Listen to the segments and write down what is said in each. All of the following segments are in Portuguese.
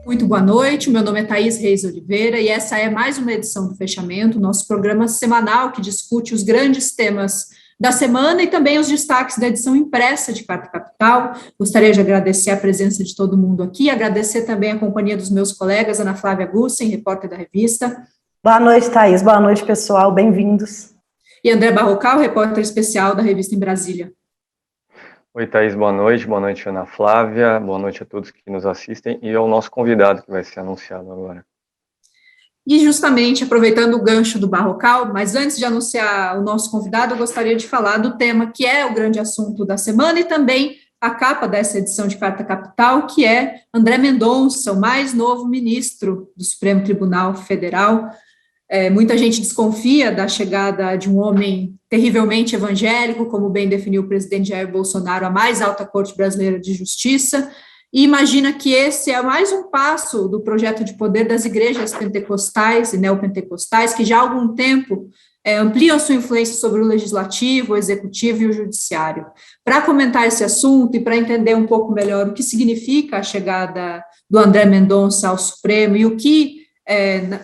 Muito boa noite, meu nome é Thaís Reis Oliveira e essa é mais uma edição do Fechamento, nosso programa semanal que discute os grandes temas da semana e também os destaques da edição impressa de Carta Capital. Gostaria de agradecer a presença de todo mundo aqui, agradecer também a companhia dos meus colegas, Ana Flávia Gussen, repórter da revista. Boa noite, Thaís. Boa noite, pessoal. Bem-vindos. E André Barrocal, repórter especial da revista em Brasília. Oi, Thaís, boa noite, Ana Flávia, boa noite a todos que nos assistem e ao nosso convidado que vai ser anunciado agora. E justamente aproveitando o gancho do Barrocal, mas antes de anunciar o nosso convidado, eu gostaria de falar do tema que é o grande assunto da semana e também a capa dessa edição de Carta Capital, que é André Mendonça, o mais novo ministro do Supremo Tribunal Federal. Muita gente desconfia da chegada de um homem terrivelmente evangélico, como bem definiu o presidente Jair Bolsonaro, a mais alta corte brasileira de justiça, e imagina que esse é mais um passo do projeto de poder das igrejas pentecostais e neopentecostais, que já há algum tempo ampliam sua influência sobre o legislativo, o executivo e o judiciário. Para comentar esse assunto e para entender um pouco melhor o que significa a chegada do André Mendonça ao Supremo e o que,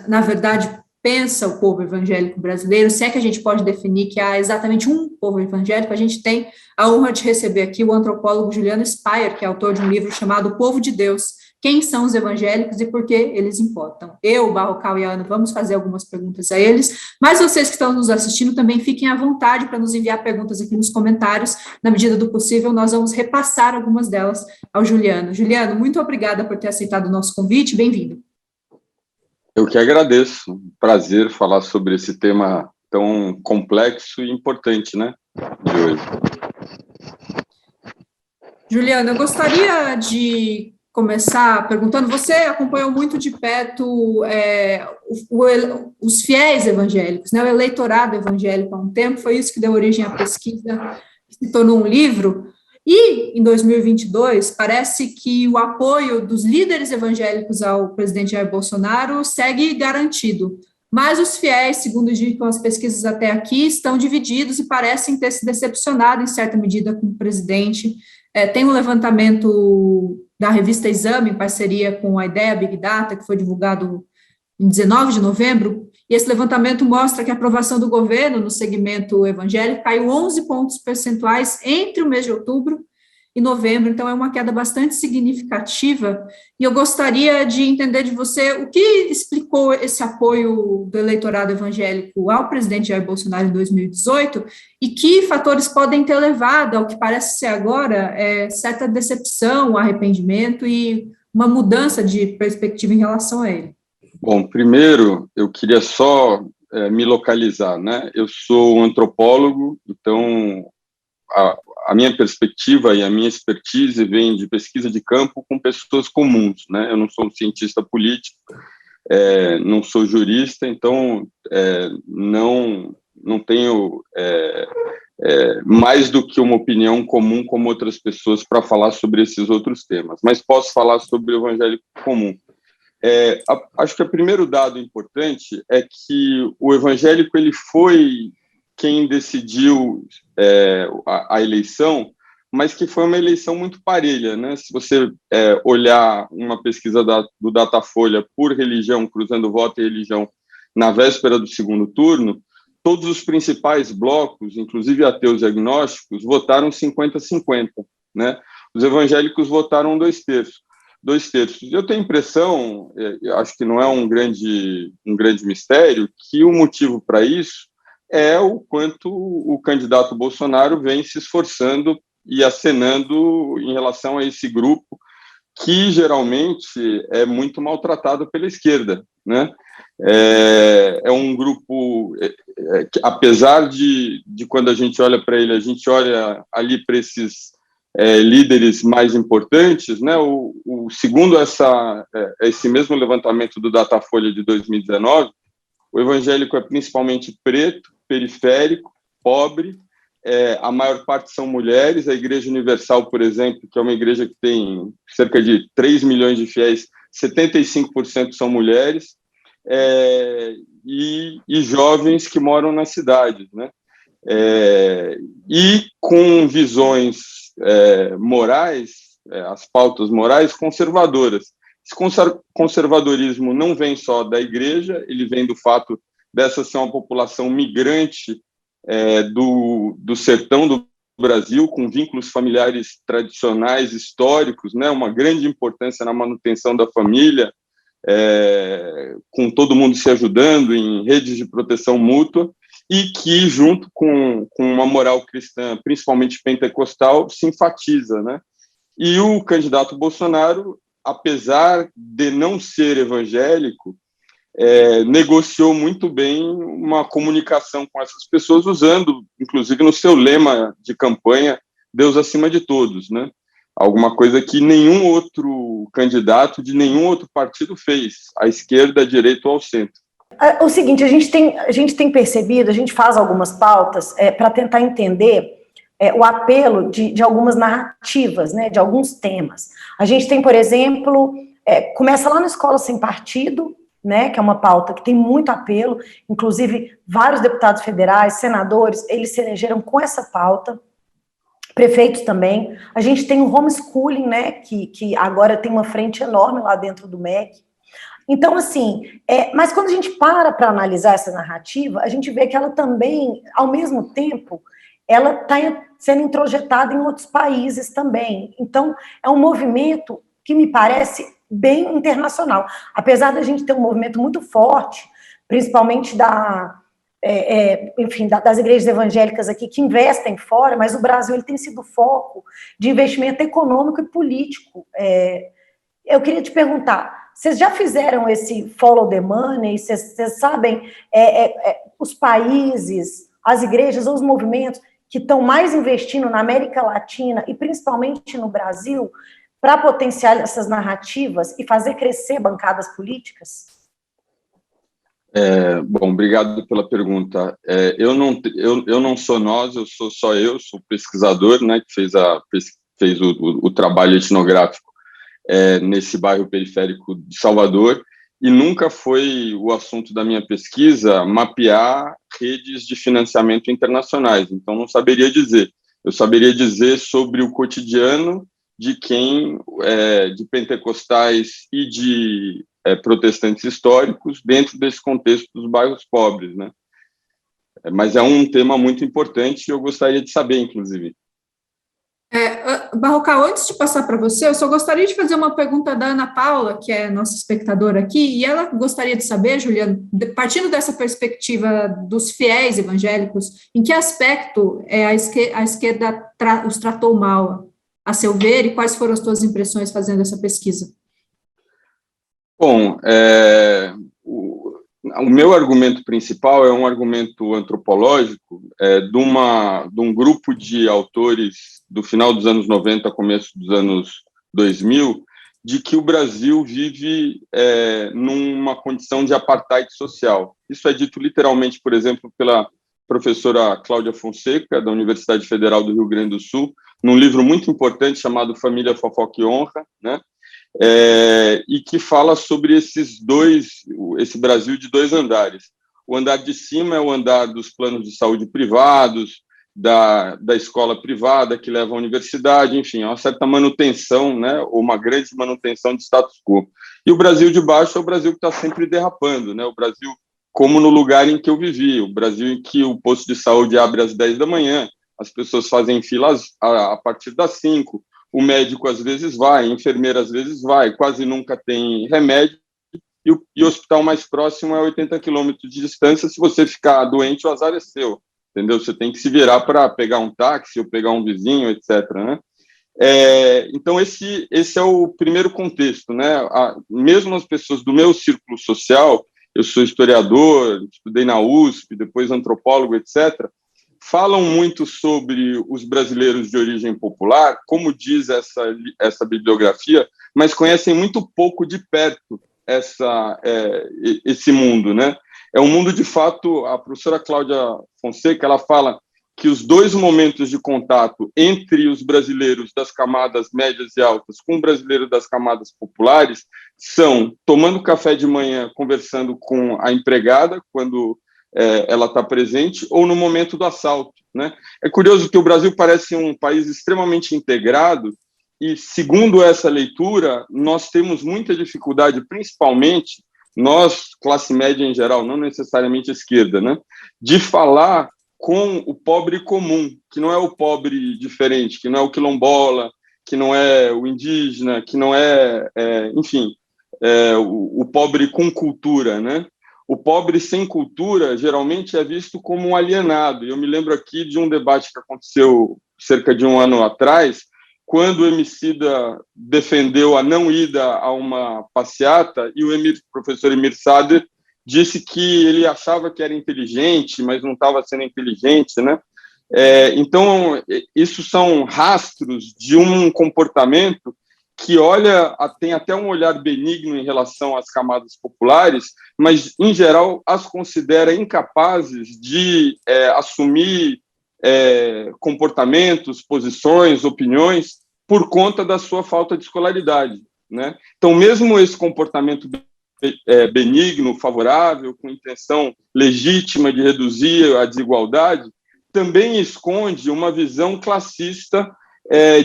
na verdade, pensa o povo evangélico brasileiro, se é que a gente pode definir que há exatamente um povo evangélico, a gente tem a honra de receber aqui o antropólogo Juliano Speyer, que é autor de um livro chamado O Povo de Deus, Quem são os evangélicos e por que eles importam. Eu, o Barrocal e a Ana vamos fazer algumas perguntas a eles, mas vocês que estão nos assistindo também fiquem à vontade para nos enviar perguntas aqui nos comentários, na medida do possível nós vamos repassar algumas delas ao Juliano. Juliano, muito obrigada por ter aceitado o nosso convite, bem-vindo. Eu que agradeço, prazer falar sobre esse tema tão complexo e importante, né, de hoje. Juliana, eu gostaria de começar perguntando, você acompanhou muito de perto os fiéis evangélicos, né, o eleitorado evangélico há um tempo, foi isso que deu origem à pesquisa, que se tornou um livro. E, em 2022, parece que o apoio dos líderes evangélicos ao presidente Jair Bolsonaro segue garantido. Mas os fiéis, segundo indicam as pesquisas até aqui, estão divididos e parecem ter se decepcionado, em certa medida, com o presidente. Tem um levantamento da revista Exame, em parceria com a Ideia Big Data, que foi divulgado em 19 de novembro, e esse levantamento mostra que a aprovação do governo no segmento evangélico caiu 11 pontos percentuais entre o mês de outubro e novembro, então é uma queda bastante significativa, e eu gostaria de entender de você o que explicou esse apoio do eleitorado evangélico ao presidente Jair Bolsonaro em 2018, e que fatores podem ter levado ao que parece ser agora certa decepção, arrependimento e uma mudança de perspectiva em relação a ele. Bom, primeiro, eu queria só me localizar, né? Eu sou um antropólogo, então a minha perspectiva e a minha expertise vem de pesquisa de campo com pessoas comuns, né? Eu não sou um cientista político, não sou jurista, então não tenho mais do que uma opinião comum como outras pessoas para falar sobre esses outros temas, mas posso falar sobre o evangélico comum. Acho que o primeiro dado importante é que o evangélico ele foi quem decidiu a eleição, mas que foi uma eleição muito parelha, né? Se você olhar uma pesquisa do Datafolha por religião, cruzando voto e religião, na véspera do segundo turno, todos os principais blocos, inclusive ateus e agnósticos, votaram 50-50, né? Os evangélicos votaram 2/3. Eu tenho a impressão, acho que não é um grande mistério, que o motivo para isso é o quanto o candidato Bolsonaro vem se esforçando e acenando em relação a esse grupo que geralmente é muito maltratado pela esquerda, né? É um grupo que, apesar de quando a gente olha para ele, a gente olha ali para esses líderes mais importantes, né? Segundo esse mesmo levantamento do Datafolha de 2019, o evangélico é principalmente preto, periférico, pobre, a maior parte são mulheres. A Igreja Universal, por exemplo, que é uma igreja que tem cerca de 3 milhões de fiéis, 75% são mulheres, e jovens que moram nas cidades, né? E com visões morais, as pautas morais conservadoras. Esse conservadorismo não vem só da igreja, ele vem do fato dessa ser uma população migrante do sertão do Brasil, com vínculos familiares tradicionais, históricos, né, uma grande importância na manutenção da família, com todo mundo se ajudando em redes de proteção mútua, e que, junto com uma moral cristã, principalmente pentecostal, se enfatiza, né? E o candidato Bolsonaro, apesar de não ser evangélico, negociou muito bem uma comunicação com essas pessoas, usando, inclusive, no seu lema de campanha, Deus acima de todos, né? Alguma coisa que nenhum outro candidato de nenhum outro partido fez, à esquerda, à direita ou ao centro. O seguinte, a gente tem percebido, a gente faz algumas pautas para tentar entender o apelo de algumas narrativas, né, de alguns temas. A gente tem, por exemplo, começa lá na Escola Sem Partido, né, que é uma pauta que tem muito apelo, inclusive vários deputados federais, senadores, eles se elegeram com essa pauta, prefeitos também. A gente tem o homeschooling, né, que agora tem uma frente enorme lá dentro do MEC. Então, assim, mas quando a gente para analisar essa narrativa, a gente vê que ela também, ao mesmo tempo, ela está sendo introjetada em outros países também. Então, é um movimento que me parece bem internacional. Apesar da gente ter um movimento muito forte, principalmente das igrejas evangélicas aqui que investem fora, mas o Brasil ele tem sido foco de investimento econômico e político. Eu queria te perguntar, vocês já fizeram esse follow the money? Vocês sabem os países, as igrejas ou os movimentos que estão mais investindo na América Latina e principalmente no Brasil para potenciar essas narrativas e fazer crescer bancadas políticas? Bom, obrigado pela pergunta. Eu não sou nós, eu sou só eu, sou pesquisador, né, que fez o trabalho etnográfico nesse bairro periférico de Salvador, e nunca foi o assunto da minha pesquisa mapear redes de financiamento internacionais, então não saberia dizer. Eu saberia dizer sobre o cotidiano de de pentecostais e de protestantes históricos dentro desse contexto dos bairros pobres, né? Mas é um tema muito importante e eu gostaria de saber, inclusive. Barrocal, antes de passar para você, eu só gostaria de fazer uma pergunta da Ana Paula, que é nossa espectadora aqui, e ela gostaria de saber, Juliano, partindo dessa perspectiva dos fiéis evangélicos, em que aspecto a esquerda os tratou mal, a seu ver, e quais foram as suas impressões fazendo essa pesquisa? Bom, o meu argumento principal é um argumento antropológico de um grupo de autores do final dos anos 90, começo dos anos 2000, de que o Brasil vive numa condição de apartheid social. Isso é dito literalmente, por exemplo, pela professora Cláudia Fonseca, da Universidade Federal do Rio Grande do Sul, num livro muito importante chamado Família, Fofoca e Honra, né? E que fala sobre esse Brasil de dois andares. O andar de cima é o andar dos planos de saúde privados, da escola privada que leva à universidade, enfim, é uma certa manutenção, né, ou uma grande manutenção de status quo. E o Brasil de baixo é o Brasil que está sempre derrapando, né? O Brasil como no lugar em que eu vivi, o Brasil em que o posto de saúde abre às 10 da manhã, as pessoas fazem filas a partir das 5, o médico às vezes vai, a enfermeira às vezes vai, quase nunca tem remédio, e o hospital mais próximo é 80 quilômetros de distância. Se você ficar doente, o azar é seu, entendeu? Você tem que se virar para pegar um táxi ou pegar um vizinho, etc., né? Então, esse é o primeiro contexto, né? Mesmo as pessoas do meu círculo social, eu sou historiador, estudei na USP, depois antropólogo, etc., falam muito sobre os brasileiros de origem popular, como diz essa bibliografia, mas conhecem muito pouco de perto esse mundo, né? É um mundo, de fato, a professora Cláudia Fonseca, ela fala que os dois momentos de contato entre os brasileiros das camadas médias e altas com o brasileiro das camadas populares são tomando café de manhã, conversando com a empregada, quando ela está presente, ou no momento do assalto, né? É curioso que o Brasil parece um país extremamente integrado e segundo essa leitura, nós temos muita dificuldade, principalmente nós, classe média em geral, não necessariamente a esquerda, né, de falar com o pobre comum, que não é o pobre diferente, que não é o quilombola, que não é o indígena, que não é, enfim, o pobre com cultura, né? O pobre sem cultura geralmente é visto como um alienado. Eu me lembro aqui de um debate que aconteceu cerca de um ano atrás, quando o Emicida defendeu a não ida a uma passeata e o professor Emir Sader disse que ele achava que era inteligente, mas não estava sendo inteligente, né? Então, isso são rastros de um comportamento que tem até um olhar benigno em relação às camadas populares, mas, em geral, as considera incapazes de assumir comportamentos, posições, opiniões, por conta da sua falta de escolaridade, né? Então, mesmo esse comportamento benigno, favorável, com intenção legítima de reduzir a desigualdade, também esconde uma visão classista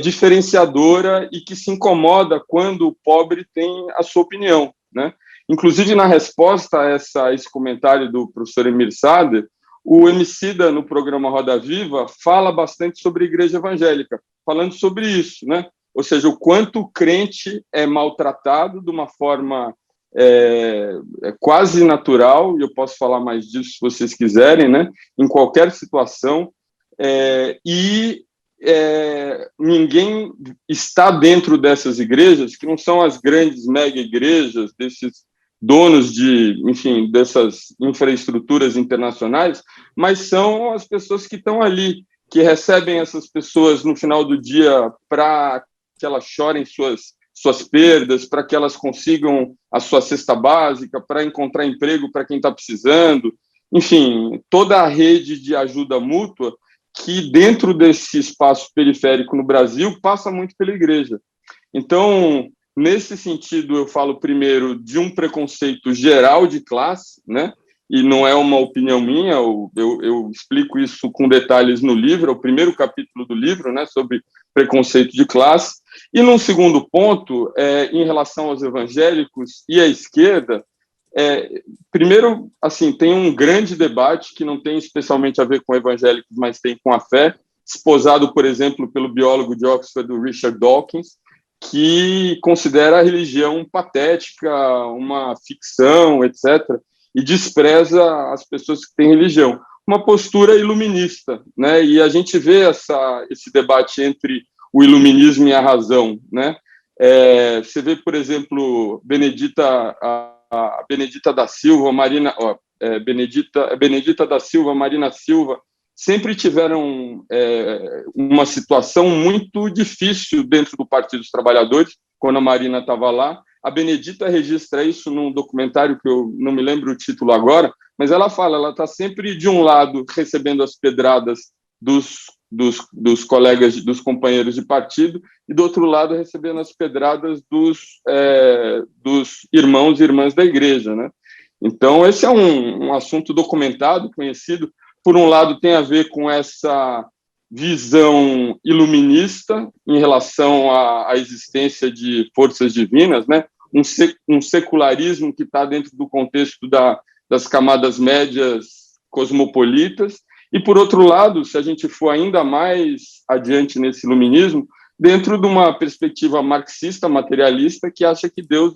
diferenciadora e que se incomoda quando o pobre tem a sua opinião, né? Inclusive, na resposta a esse comentário do professor Emir Sader, o Emicida, no programa Roda Viva, fala bastante sobre a igreja evangélica, falando sobre isso, né? Ou seja, o quanto o crente é maltratado de uma forma quase natural, e eu posso falar mais disso se vocês quiserem, né? Em qualquer situação, ninguém está dentro dessas igrejas, que não são as grandes mega igrejas, desses donos enfim, dessas infraestruturas internacionais, mas são as pessoas que estão ali, que recebem essas pessoas no final do dia para que elas chorem suas perdas, para que elas consigam a sua cesta básica, para encontrar emprego para quem está precisando, enfim, toda a rede de ajuda mútua que dentro desse espaço periférico no Brasil passa muito pela igreja. Então, nesse sentido, eu falo primeiro de um preconceito geral de classe, né? E não é uma opinião minha, eu explico isso com detalhes no livro, é o primeiro capítulo do livro, né, sobre preconceito de classe. E num segundo ponto, em relação aos evangélicos e à esquerda, primeiro, assim, tem um grande debate que não tem especialmente a ver com evangélicos, mas tem com a fé, esposado, por exemplo, pelo biólogo de Oxford, o Richard Dawkins, que considera a religião patética, uma ficção, etc., e despreza as pessoas que têm religião. Uma postura iluminista, né? E a gente vê esse debate entre o iluminismo e a razão, né? Você vê, por exemplo, a Benedita da Silva, Benedita da Silva, Marina Silva, sempre tiveram uma situação muito difícil dentro do Partido dos Trabalhadores, quando a Marina estava lá. A Benedita registra isso num documentário que eu não me lembro o título agora, mas ela fala, ela está sempre de um lado recebendo as pedradas dos colegas, dos companheiros de partido, e do outro lado recebendo as pedradas dos irmãos e irmãs da igreja, né? Então, esse é um assunto documentado, conhecido. Por um lado, tem a ver com essa visão iluminista em relação à existência de forças divinas, né? Um secularismo que está dentro do contexto das camadas médias cosmopolitas, e, por outro lado, se a gente for ainda mais adiante nesse iluminismo, dentro de uma perspectiva marxista, materialista, que acha que Deus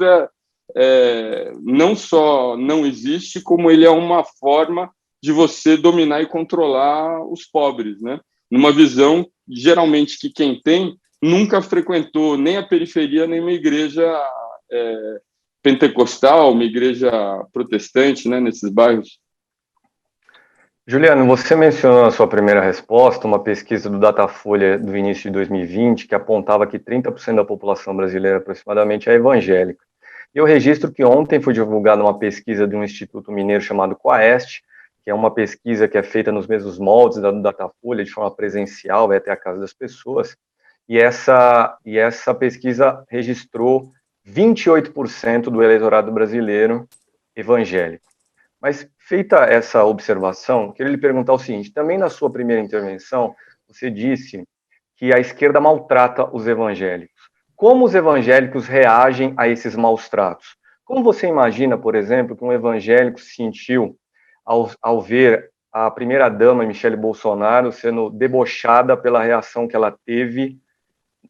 não só não existe, como ele é uma forma de você dominar e controlar os pobres, né? Numa visão, geralmente, que quem tem nunca frequentou nem a periferia, nem uma igreja pentecostal, uma igreja protestante, né, nesses bairros. Juliano, você mencionou na sua primeira resposta uma pesquisa do Datafolha do início de 2020 que apontava que 30% da população brasileira aproximadamente é evangélica. E eu registro que ontem foi divulgada uma pesquisa de um instituto mineiro chamado Quaest, que é uma pesquisa que é feita nos mesmos moldes da Datafolha, de forma presencial, vai até a casa das pessoas, e essa pesquisa registrou 28% do eleitorado brasileiro evangélico. Mas, feita essa observação, queria lhe perguntar o seguinte: também na sua primeira intervenção, você disse que a esquerda maltrata os evangélicos. como os evangélicos reagem a esses maus tratos? Como você imagina, por exemplo, que um evangélico se sentiu ao ver a primeira-dama, Michele Bolsonaro, sendo debochada pela reação que ela teve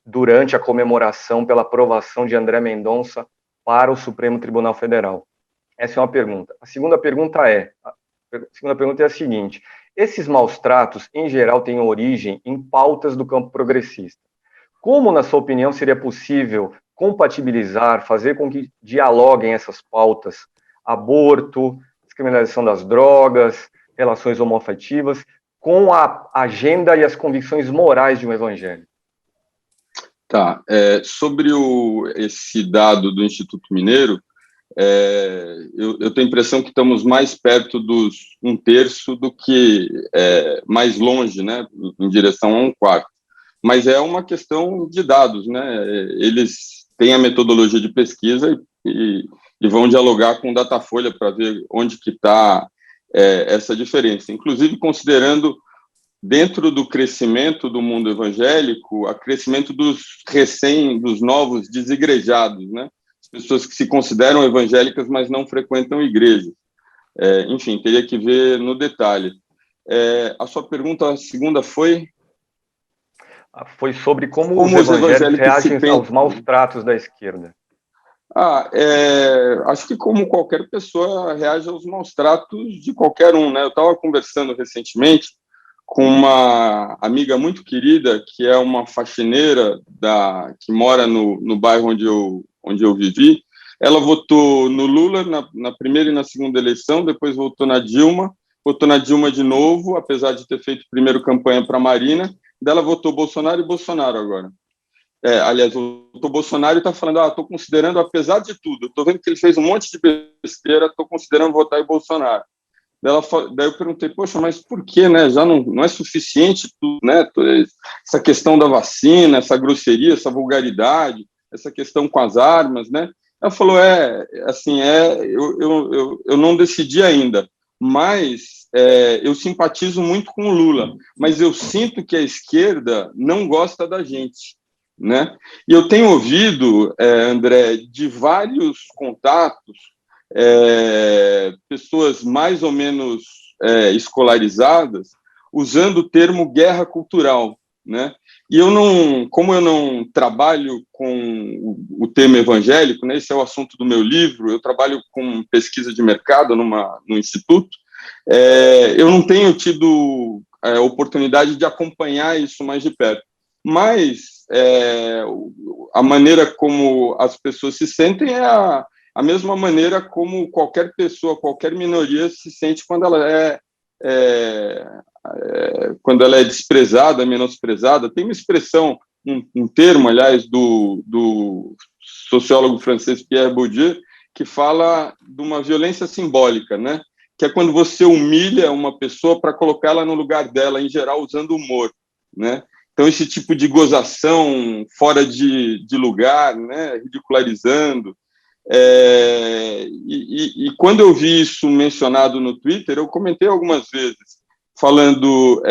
durante a comemoração pela aprovação de André Mendonça para o Supremo Tribunal Federal? Essa é uma pergunta. A segunda pergunta é a seguinte: esses maus tratos, em geral, têm origem em pautas do campo progressista. Como, na sua opinião, seria possível compatibilizar, fazer com que dialoguem essas pautas, aborto, descriminalização das drogas, relações homoafetivas, com a agenda e as convicções morais de um evangélico? Tá. Sobre esse dado do Instituto Mineiro, eu tenho a impressão que estamos mais perto dos 1/3 do que mais longe, né, em direção a 1/4. Mas é uma questão de dados, né? Eles têm a metodologia de pesquisa e vão dialogar com o Datafolha para ver onde que está essa diferença. Inclusive, considerando, dentro do crescimento do mundo evangélico, o crescimento dos novos desigrejados, né? As pessoas que se consideram evangélicas, mas não frequentam igrejas. Enfim, teria que ver no detalhe. A sua pergunta, a segunda foi sobre como os evangélicos reagem aos maus tratos da esquerda. Acho que como qualquer pessoa reage aos maus tratos de qualquer um, né? Eu estava conversando recentemente com uma amiga muito querida, que é uma faxineira que mora no bairro onde eu vivi. Ela votou no Lula na primeira e na segunda eleição, depois votou na Dilma de novo, apesar de ter feito primeiro campanha para a Marina. Dela votou Bolsonaro e Bolsonaro agora. Aliás, votou Bolsonaro e está falando, estou considerando, apesar de tudo, estou vendo que ele fez um monte de besteira, estou considerando votar em Bolsonaro. Daí eu perguntei, poxa, mas por que, né? Já não é suficiente tudo, né? Essa questão da vacina, essa grosseria, essa vulgaridade, essa questão com as armas, né? Ela falou, eu não decidi ainda, mas eu simpatizo muito com o Lula, mas eu sinto que a esquerda não gosta da gente, né? E eu tenho ouvido, André, de vários contatos, pessoas mais ou menos escolarizadas, usando o termo guerra cultural, né? E como eu não trabalho com o tema evangélico, né, esse é o assunto do meu livro, eu trabalho com pesquisa de mercado no Instituto, eu não tenho tido oportunidade de acompanhar isso mais de perto, mas a maneira como as pessoas se sentem é a mesma maneira como qualquer pessoa, qualquer minoria se sente quando ela é desprezada, menosprezada. Tem uma expressão, um termo, aliás, do sociólogo francês Pierre Bourdieu, que fala de uma violência simbólica, né? Que é quando você humilha uma pessoa para colocá-la no lugar dela, em geral, usando humor, né? Então, esse tipo de gozação fora de lugar, né? Ridicularizando. E quando eu vi isso mencionado no Twitter, eu comentei algumas vezes, falando,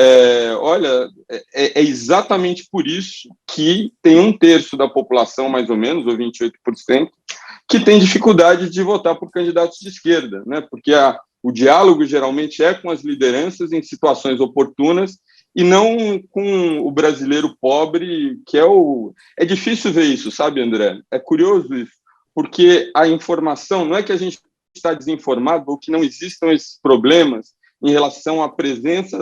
olha, é exatamente por isso que tem 1/3 da população, mais ou menos, ou 28%, que tem dificuldade de votar por candidatos de esquerda, né? Porque o diálogo geralmente é com as lideranças em situações oportunas e não com o brasileiro pobre, que é difícil ver isso, sabe, André? É curioso isso, porque a informação, não é que a gente está desinformado ou que não existam esses problemas em relação à presença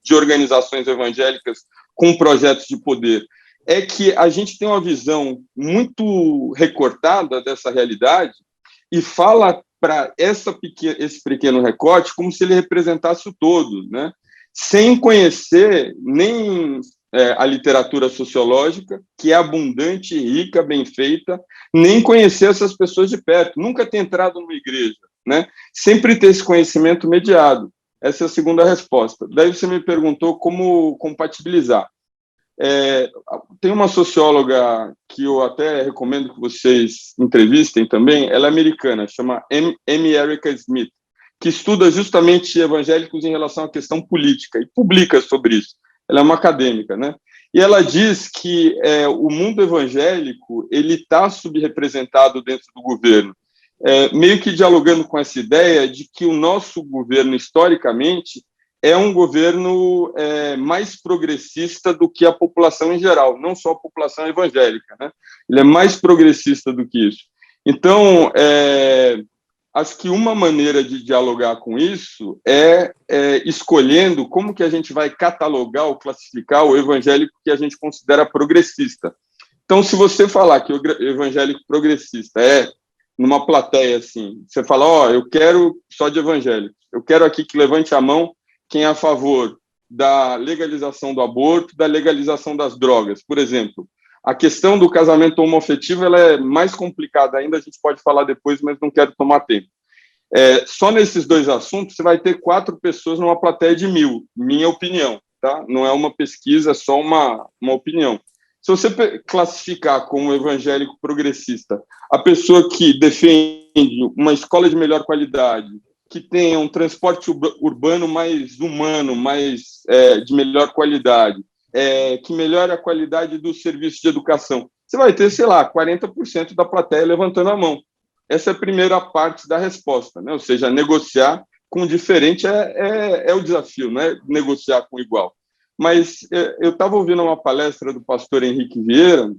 de organizações evangélicas com projetos de poder, é que a gente tem uma visão muito recortada dessa realidade e fala para esse pequeno recorte como se ele representasse o todo, né? Sem conhecer nem a literatura sociológica, que é abundante, rica, bem feita, nem conhecer essas pessoas de perto, nunca ter entrado numa igreja, né? Sempre ter esse conhecimento mediado. Essa é a segunda resposta. Daí você me perguntou como compatibilizar. Tem uma socióloga que eu até recomendo que vocês entrevistem também, ela é americana, chama M. Erica Smith, que estuda justamente evangélicos em relação à questão política e publica sobre isso. Ela é uma acadêmica, né? e ela diz que o mundo evangélico ele está subrepresentado dentro do governo, meio que dialogando com essa ideia de que o nosso governo, historicamente, é um governo mais progressista do que a população em geral, não só a população evangélica, né? Ele é mais progressista do que isso. Então, acho que uma maneira de dialogar com isso é escolhendo como que a gente vai catalogar ou classificar o evangélico que a gente considera progressista. Então, se você falar que o evangélico progressista numa plateia assim, você fala, eu quero só de evangélico, eu quero aqui que levante a mão quem é a favor da legalização do aborto, da legalização das drogas, por exemplo. A questão do casamento homoafetivo ela é mais complicada ainda, a gente pode falar depois, mas não quero tomar tempo. Só nesses dois assuntos, você vai ter 4 pessoas numa plateia de 1.000, minha opinião, tá? Não é uma pesquisa, é só uma opinião. Se você classificar como evangélico progressista a pessoa que defende uma escola de melhor qualidade, que tenha um transporte urbano mais humano, mais de melhor qualidade, que melhore a qualidade do serviço de educação, você vai ter, sei lá, 40% da plateia levantando a mão. Essa é a primeira parte da resposta, né? Ou seja, negociar com o diferente é o desafio, não é negociar com o igual. Mas eu estava ouvindo uma palestra do pastor Henrique Vieira,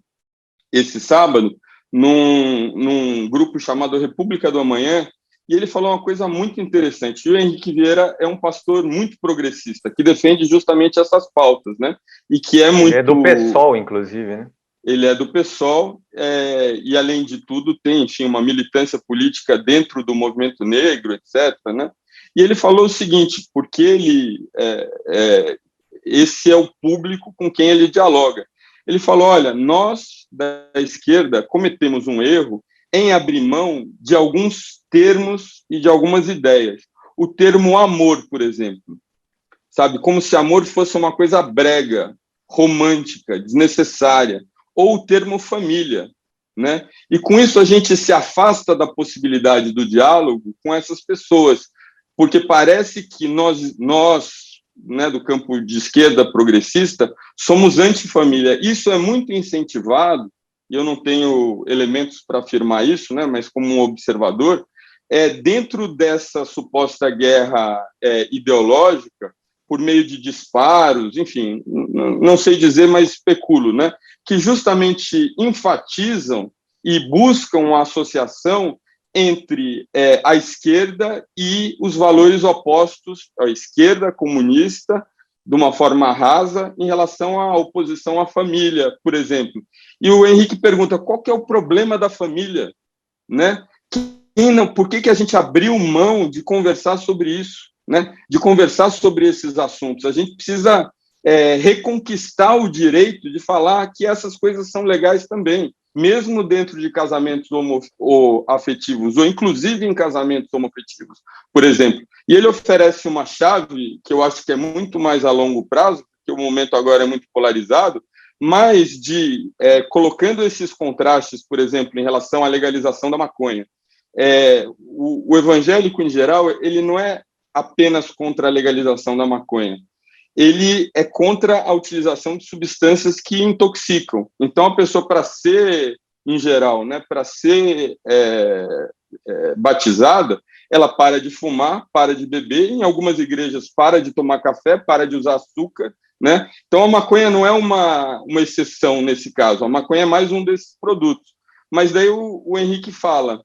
esse sábado, num grupo chamado República do Amanhã, e ele falou uma coisa muito interessante. E o Henrique Vieira é um pastor muito progressista, que defende justamente essas pautas, né? E que é muito... Ele é do PSOL, inclusive, né? Ele é do PSOL, e, além de tudo, tem, enfim, uma militância política dentro do movimento negro, etc., né? E ele falou o seguinte, porque esse é o público com quem ele dialoga. Ele falou, olha, nós, da esquerda, cometemos um erro em abrir mão de alguns termos e de algumas ideias. O termo amor, por exemplo, sabe? Como se amor fosse uma coisa brega, romântica, desnecessária. Ou o termo família, né? E com isso a gente se afasta da possibilidade do diálogo com essas pessoas, porque parece que nós né, do campo de esquerda progressista, somos antifamília. Isso é muito incentivado, e eu não tenho elementos para afirmar isso, né, mas como um observador, dentro dessa suposta guerra ideológica, por meio de disparos, enfim, não sei dizer, mas especulo, né, que justamente enfatizam e buscam a associação entre a esquerda e os valores opostos, a esquerda comunista, de uma forma rasa, em relação à oposição à família, por exemplo. E o Henrique pergunta, qual que é o problema da família? Né? Por que a gente abriu mão de conversar sobre isso? Né? De conversar sobre esses assuntos? A gente precisa reconquistar o direito de falar que essas coisas são legais também, mesmo dentro de casamentos afetivos, ou inclusive em casamentos homoafetivos, por exemplo. E ele oferece uma chave, que eu acho que é muito mais a longo prazo, porque o momento agora é muito polarizado, mas colocando esses contrastes, por exemplo, em relação à legalização da maconha. O evangélico, em geral, ele não é apenas contra a legalização da maconha, ele é contra a utilização de substâncias que intoxicam. Então, a pessoa, para ser, em geral, né, para ser batizada, ela para de fumar, para de beber, em algumas igrejas para de tomar café, para de usar açúcar, né? Então, a maconha não é uma exceção nesse caso, a maconha é mais um desses produtos. Mas daí o Henrique fala,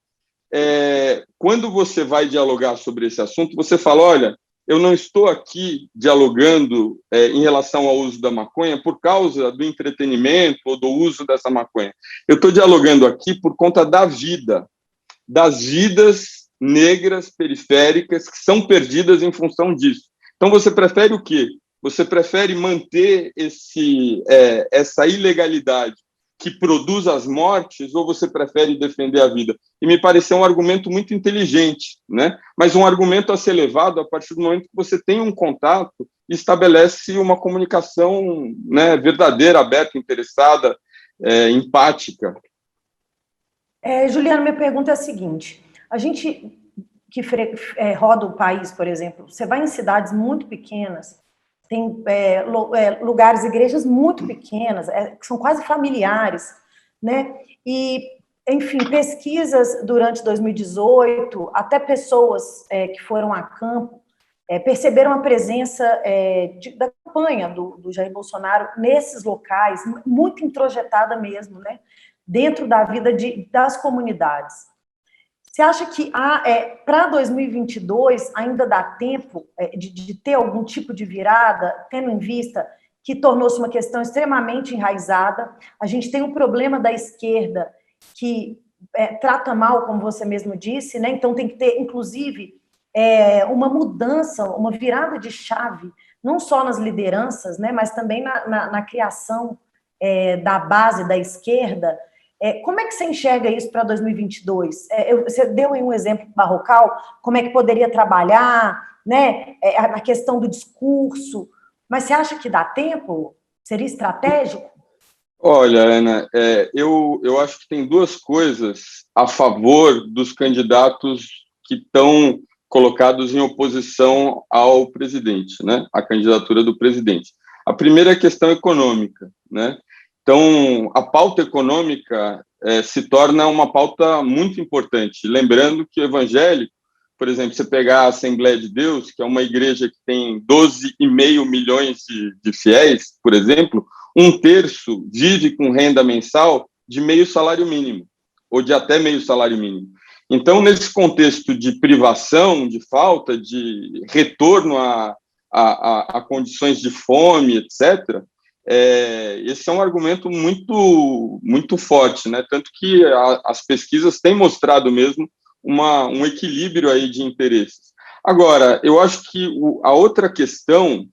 quando você vai dialogar sobre esse assunto, você fala, olha, eu não estou aqui dialogando em relação ao uso da maconha por causa do entretenimento ou do uso dessa maconha. Eu estou dialogando aqui por conta da vida, das vidas negras periféricas que são perdidas em função disso. Então, você prefere o quê? Você prefere manter essa ilegalidade que produz as mortes, ou você prefere defender a vida? E me pareceu um argumento muito inteligente, né? Mas um argumento a ser levado a partir do momento que você tem um contato e estabelece uma comunicação, né, verdadeira, aberta, interessada, empática. Juliana, minha pergunta é a seguinte, a gente que roda o país, por exemplo, você vai em cidades muito pequenas, tem lugares, igrejas muito pequenas, que são quase familiares, né? E, enfim, pesquisas durante 2018, até pessoas que foram a campo, perceberam a presença da campanha do Jair Bolsonaro nesses locais, muito introjetada mesmo, né? Dentro da vida das comunidades. Você acha que para 2022 ainda dá tempo de ter algum tipo de virada, tendo em vista que tornou-se uma questão extremamente enraizada? A gente tem um problema da esquerda que trata mal, como você mesmo disse, né? Então tem que ter, inclusive, uma mudança, uma virada de chave, não só nas lideranças, né? Mas também na criação da base da esquerda. Como é que você enxerga isso para 2022? Você deu aí um exemplo Barrocal, como é que poderia trabalhar, né, a questão do discurso, mas você acha que dá tempo? Seria estratégico? Olha, Ana, eu acho que tem duas coisas a favor dos candidatos que estão colocados em oposição ao presidente, né, a candidatura do presidente. A primeira é a questão econômica, né? Então, a pauta econômica se torna uma pauta muito importante. Lembrando que o evangélico, por exemplo, você pegar a Assembleia de Deus, que é uma igreja que tem 12,5 milhões de fiéis, por exemplo, 1/3 vive com renda mensal de meio salário mínimo, ou de até meio salário mínimo. Então, nesse contexto de privação, de falta, de retorno a condições de fome, etc., esse é um argumento muito, muito forte, né? Tanto que as pesquisas têm mostrado mesmo um equilíbrio aí de interesses. Agora, eu acho que a outra questão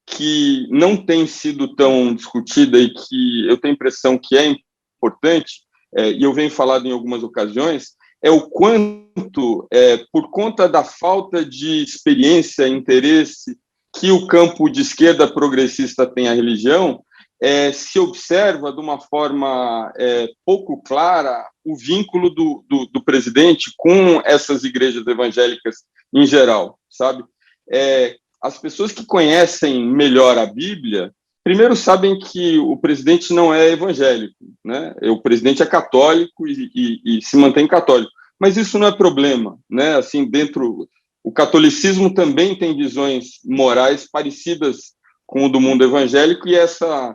que não tem sido tão discutida e que eu tenho a impressão que é importante, e eu venho falado em algumas ocasiões, é o quanto, por conta da falta de experiência, interesse que o campo de esquerda progressista tem à religião, se observa de uma forma pouco clara o vínculo do presidente com essas igrejas evangélicas em geral, sabe? As pessoas que conhecem melhor a Bíblia, primeiro sabem que o presidente não é evangélico, né? O presidente é católico e se mantém católico, mas isso não é problema, né? Assim, o catolicismo também tem visões morais parecidas com o do mundo evangélico, e essa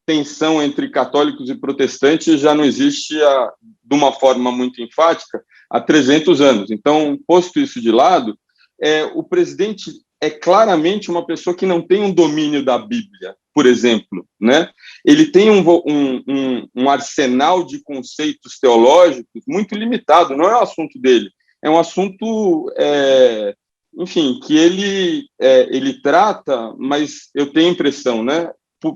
tensão entre católicos e protestantes já não existe de uma forma muito enfática há 300 anos. Então, posto isso de lado, o presidente é claramente uma pessoa que não tem um domínio da Bíblia, por exemplo, né? Ele tem um arsenal de conceitos teológicos muito limitado, não é o assunto dele, é um assunto, enfim, que ele trata, mas eu tenho a impressão, né,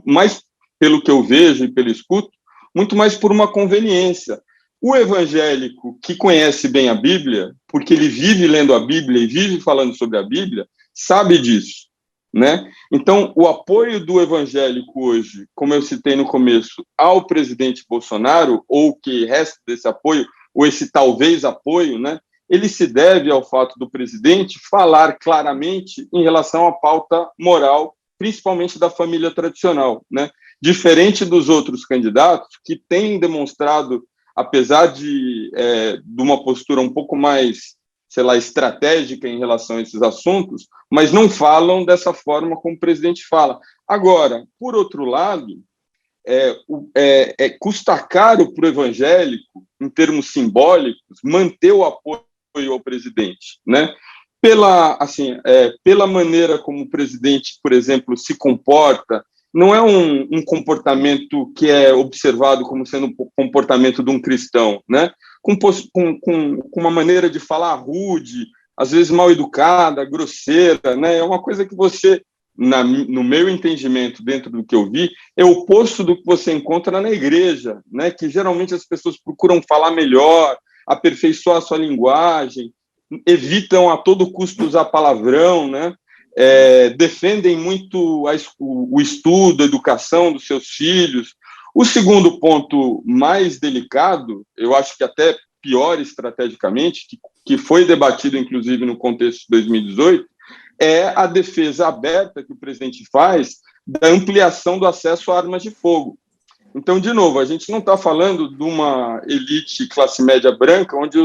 mais pelo que eu vejo e pelo escuto, muito mais por uma conveniência. O evangélico que conhece bem a Bíblia, porque ele vive lendo a Bíblia e vive falando sobre a Bíblia, sabe disso, né? Então, o apoio do evangélico hoje, como eu citei no começo, ao presidente Bolsonaro, ou o que resta desse apoio, ou esse talvez apoio, né, ele se deve ao fato do presidente falar claramente em relação à pauta moral, principalmente da família tradicional, né? Diferente dos outros candidatos que têm demonstrado, apesar de uma postura um pouco mais, sei lá, estratégica em relação a esses assuntos, mas não falam dessa forma como o presidente fala. Agora, por outro lado, custa caro para o evangélico, em termos simbólicos, manter o apoio ao presidente, né? Pela maneira como o presidente, por exemplo, se comporta, não é um comportamento que é observado como sendo um comportamento de um cristão, né? Com uma maneira de falar rude, às vezes mal educada, grosseira, né? É uma coisa que você, no meu entendimento, dentro do que eu vi, é o oposto do que você encontra na igreja, né? Que geralmente as pessoas procuram falar melhor, aperfeiçoar a sua linguagem, evitam a todo custo usar palavrão, né? Defendem muito o estudo, a educação dos seus filhos. O segundo ponto mais delicado, eu acho que até pior estrategicamente, que foi debatido inclusive no contexto de 2018, é a defesa aberta que o presidente faz da ampliação do acesso a armas de fogo. Então, de novo, a gente não está falando de uma elite classe média branca, onde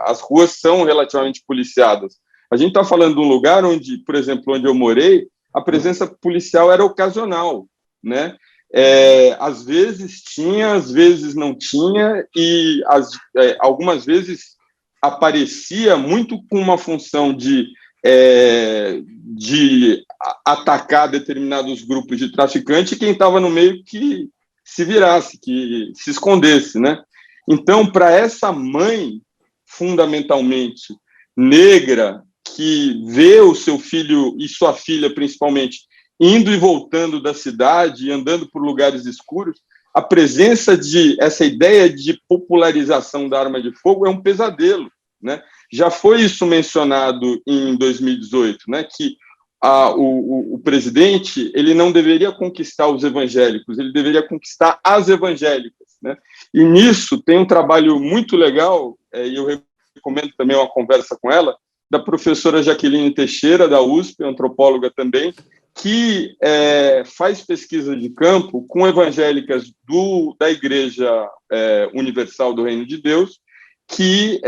as ruas são relativamente policiadas. A gente está falando de um lugar onde, por exemplo, onde eu morei, a presença policial era ocasional, né? Às vezes tinha, às vezes não tinha, e algumas vezes aparecia muito com uma função de atacar determinados grupos de traficantes, e quem estava no meio que se virasse, que se escondesse, né? Então, para essa mãe, fundamentalmente negra, que vê o seu filho e sua filha, principalmente, indo e voltando da cidade, andando por lugares escuros, a presença essa ideia de popularização da arma de fogo é um pesadelo, né? Já foi isso mencionado em 2018, né, que o presidente ele não deveria conquistar os evangélicos, ele deveria conquistar as evangélicas, né? E nisso tem um trabalho muito legal, e eu recomendo também uma conversa com ela, da professora Jaqueline Teixeira, da USP, antropóloga também, que faz pesquisa de campo com evangélicas da Igreja Universal do Reino de Deus, que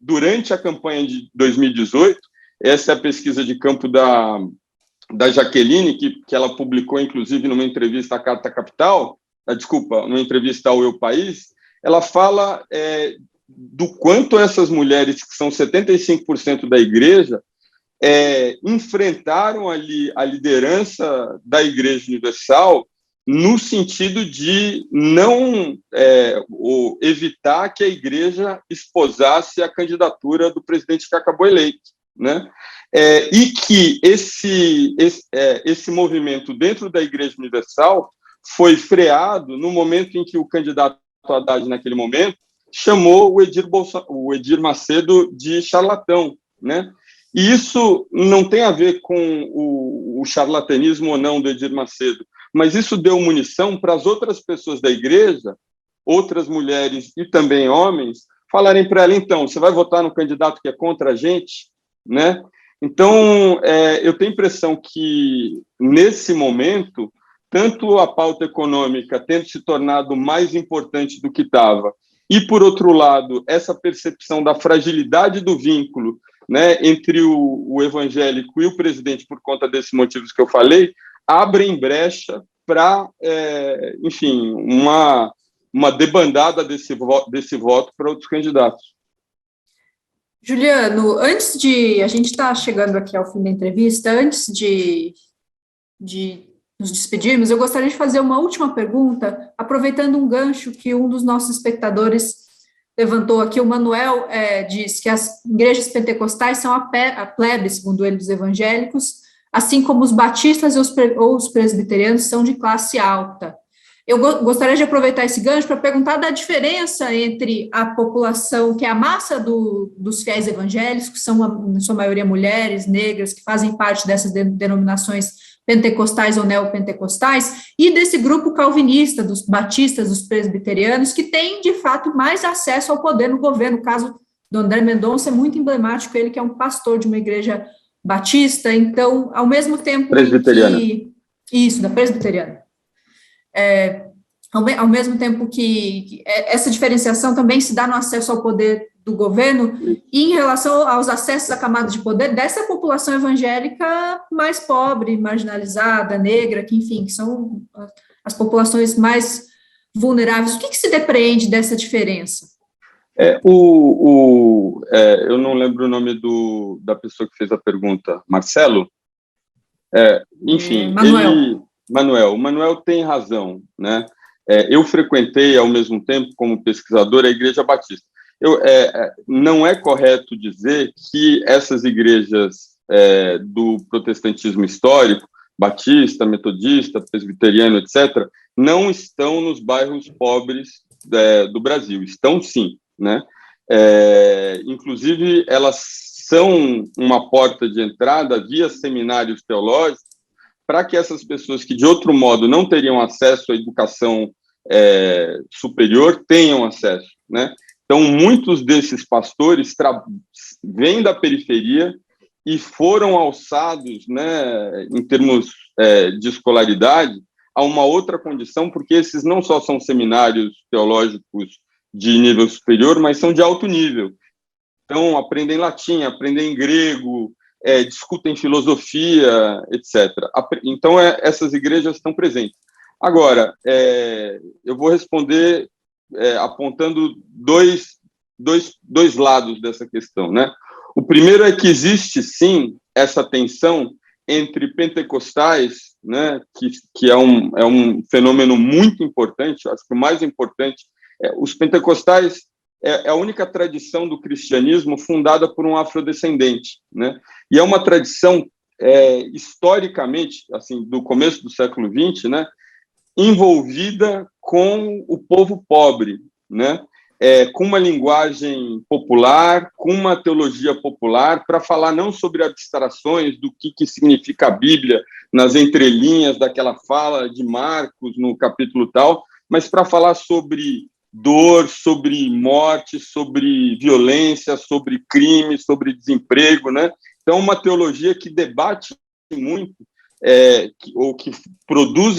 durante a campanha de 2018, essa é a pesquisa de campo da Jaqueline, que ela publicou, inclusive, numa entrevista à Carta Capital, numa entrevista ao Eu País, ela fala do quanto essas mulheres, que são 75% da igreja, enfrentaram ali a liderança da Igreja Universal no sentido de não evitar que a igreja esposasse a candidatura do presidente que acabou eleito, né? E que esse movimento dentro da Igreja Universal foi freado no momento em que o candidato Haddad, naquele momento, chamou o Edir Macedo de charlatão, né? E isso não tem a ver com o charlatanismo ou não do Edir Macedo, mas isso deu munição para as outras pessoas da igreja, outras mulheres e também homens, falarem para ela, então, você vai votar no candidato que é contra a gente, né? Então, eu tenho a impressão que, nesse momento, tanto a pauta econômica tendo se tornado mais importante do que estava, e, por outro lado, essa percepção da fragilidade do vínculo, né, entre o evangélico e o presidente, por conta desses motivos que eu falei, abrem brecha para, enfim, uma debandada desse voto para outros candidatos. Juliano, a gente está chegando aqui ao fim da entrevista, antes de nos despedirmos, eu gostaria de fazer uma última pergunta, aproveitando um gancho que um dos nossos espectadores levantou aqui. O Manuel diz que as igrejas pentecostais são a plebe, segundo ele, dos evangélicos, assim como os batistas ou os presbiterianos são de classe alta. Eu gostaria de aproveitar esse gancho para perguntar da diferença entre a população, que é a massa dos fiéis evangélicos, que são, na sua maioria, mulheres, negras, que fazem parte dessas denominações pentecostais ou neopentecostais, e desse grupo calvinista, dos batistas, dos presbiterianos, que tem, de fato, mais acesso ao poder no governo. O caso do André Mendonça é muito emblemático, ele que é um pastor de uma igreja batista. Então, ao mesmo tempo presbiteriana. Isso, da presbiteriana. Ao mesmo tempo que essa diferenciação também se dá no acesso ao poder do governo, e em relação aos acessos à camada de poder dessa população evangélica mais pobre, marginalizada, negra, que, enfim, que são as populações mais vulneráveis. O que se depreende dessa diferença? Eu não lembro o nome da pessoa que fez a pergunta. Marcelo? Enfim, Manuel. O Manuel tem razão, né? Eu frequentei, ao mesmo tempo, como pesquisador, a Igreja Batista. Não é correto dizer que essas igrejas do protestantismo histórico, batista, metodista, presbiteriano, etc., não estão nos bairros pobres do Brasil. Estão sim, né? Inclusive, elas são uma porta de entrada via seminários teológicos para que essas pessoas que, de outro modo, não teriam acesso à educação superior, tenham acesso, né? Então, muitos desses pastores vêm da periferia e foram alçados, né, em termos de escolaridade, a uma outra condição, porque esses não só são seminários teológicos de nível superior, mas são de alto nível. Então, aprendem latim, aprendem grego, discutem filosofia, etc. Então, essas igrejas estão presentes. Agora, eu vou responder apontando dois lados dessa questão, né? O primeiro é que existe, sim, essa tensão entre pentecostais, né, que é um fenômeno muito importante, acho que o mais importante, os pentecostais é a única tradição do cristianismo fundada por um afrodescendente, né? E é uma tradição, historicamente, assim, do começo do século XX, né, envolvida com o povo pobre, né? Com uma linguagem popular, com uma teologia popular, para falar não sobre abstrações do que significa a Bíblia nas entrelinhas daquela fala de Marcos no capítulo tal, mas para falar sobre dor, sobre morte, sobre violência, sobre crime, sobre desemprego, né? Então, uma teologia que debate muito, ou que produz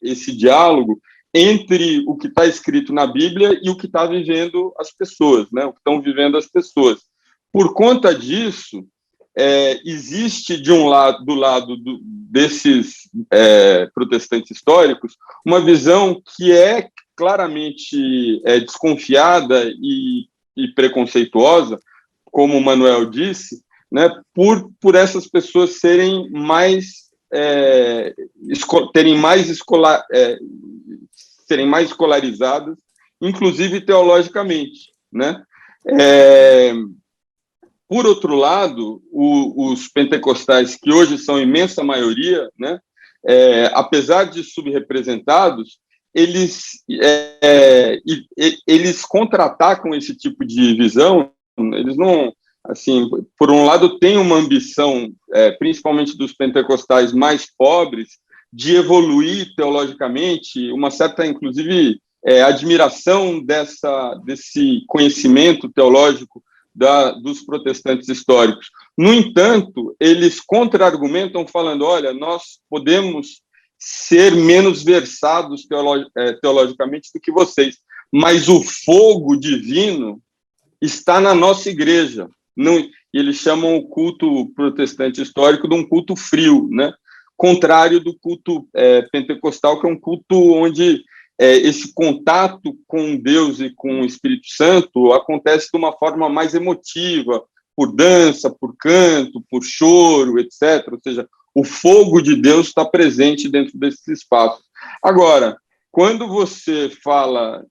esse diálogo entre o que está escrito na Bíblia e o que está vivendo as pessoas, né? O que estão vivendo as pessoas. Por conta disso, existe do lado desses protestantes históricos uma visão que é claramente desconfiada e preconceituosa, como o Manuel disse, né? Por essas pessoas serem mais serem mais escolarizadas, inclusive teologicamente, né? Por outro lado, os pentecostais, que hoje são a imensa maioria, né, apesar de subrepresentados, eles contra-atacam esse tipo de visão. Eles não, assim, por um lado, têm uma ambição, principalmente dos pentecostais mais pobres, de evoluir teologicamente, uma certa, inclusive, admiração desse conhecimento teológico dos protestantes históricos. No entanto, eles contra-argumentam falando, olha, nós podemos ser menos versados teologicamente do que vocês, mas o fogo divino está na nossa igreja. Não, e eles chamam o culto protestante histórico de um culto frio, né? Contrário do culto pentecostal, que é um culto onde esse contato com Deus e com o Espírito Santo acontece de uma forma mais emotiva, por dança, por canto, por choro, etc. Ou seja, o fogo de Deus está presente dentro desses espaços. Agora, quando você fala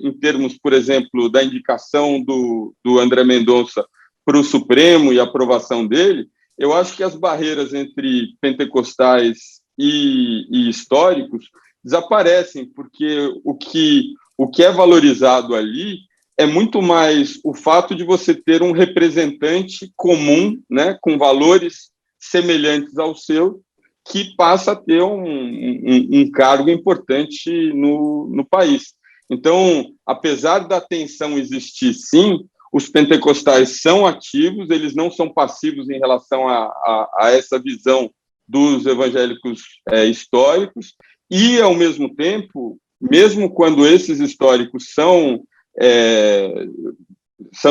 em termos, por exemplo, da indicação do André Mendonça para o Supremo e a aprovação dele, eu acho que as barreiras entre pentecostais e históricos desaparecem, porque o que é valorizado ali é muito mais o fato de você ter um representante comum, né, com valores semelhantes ao seu, que passa a ter um cargo importante no país. Então, apesar da tensão existir, sim, os pentecostais são ativos, eles não são passivos em relação a essa visão dos evangélicos históricos, e, ao mesmo tempo, mesmo quando esses históricos são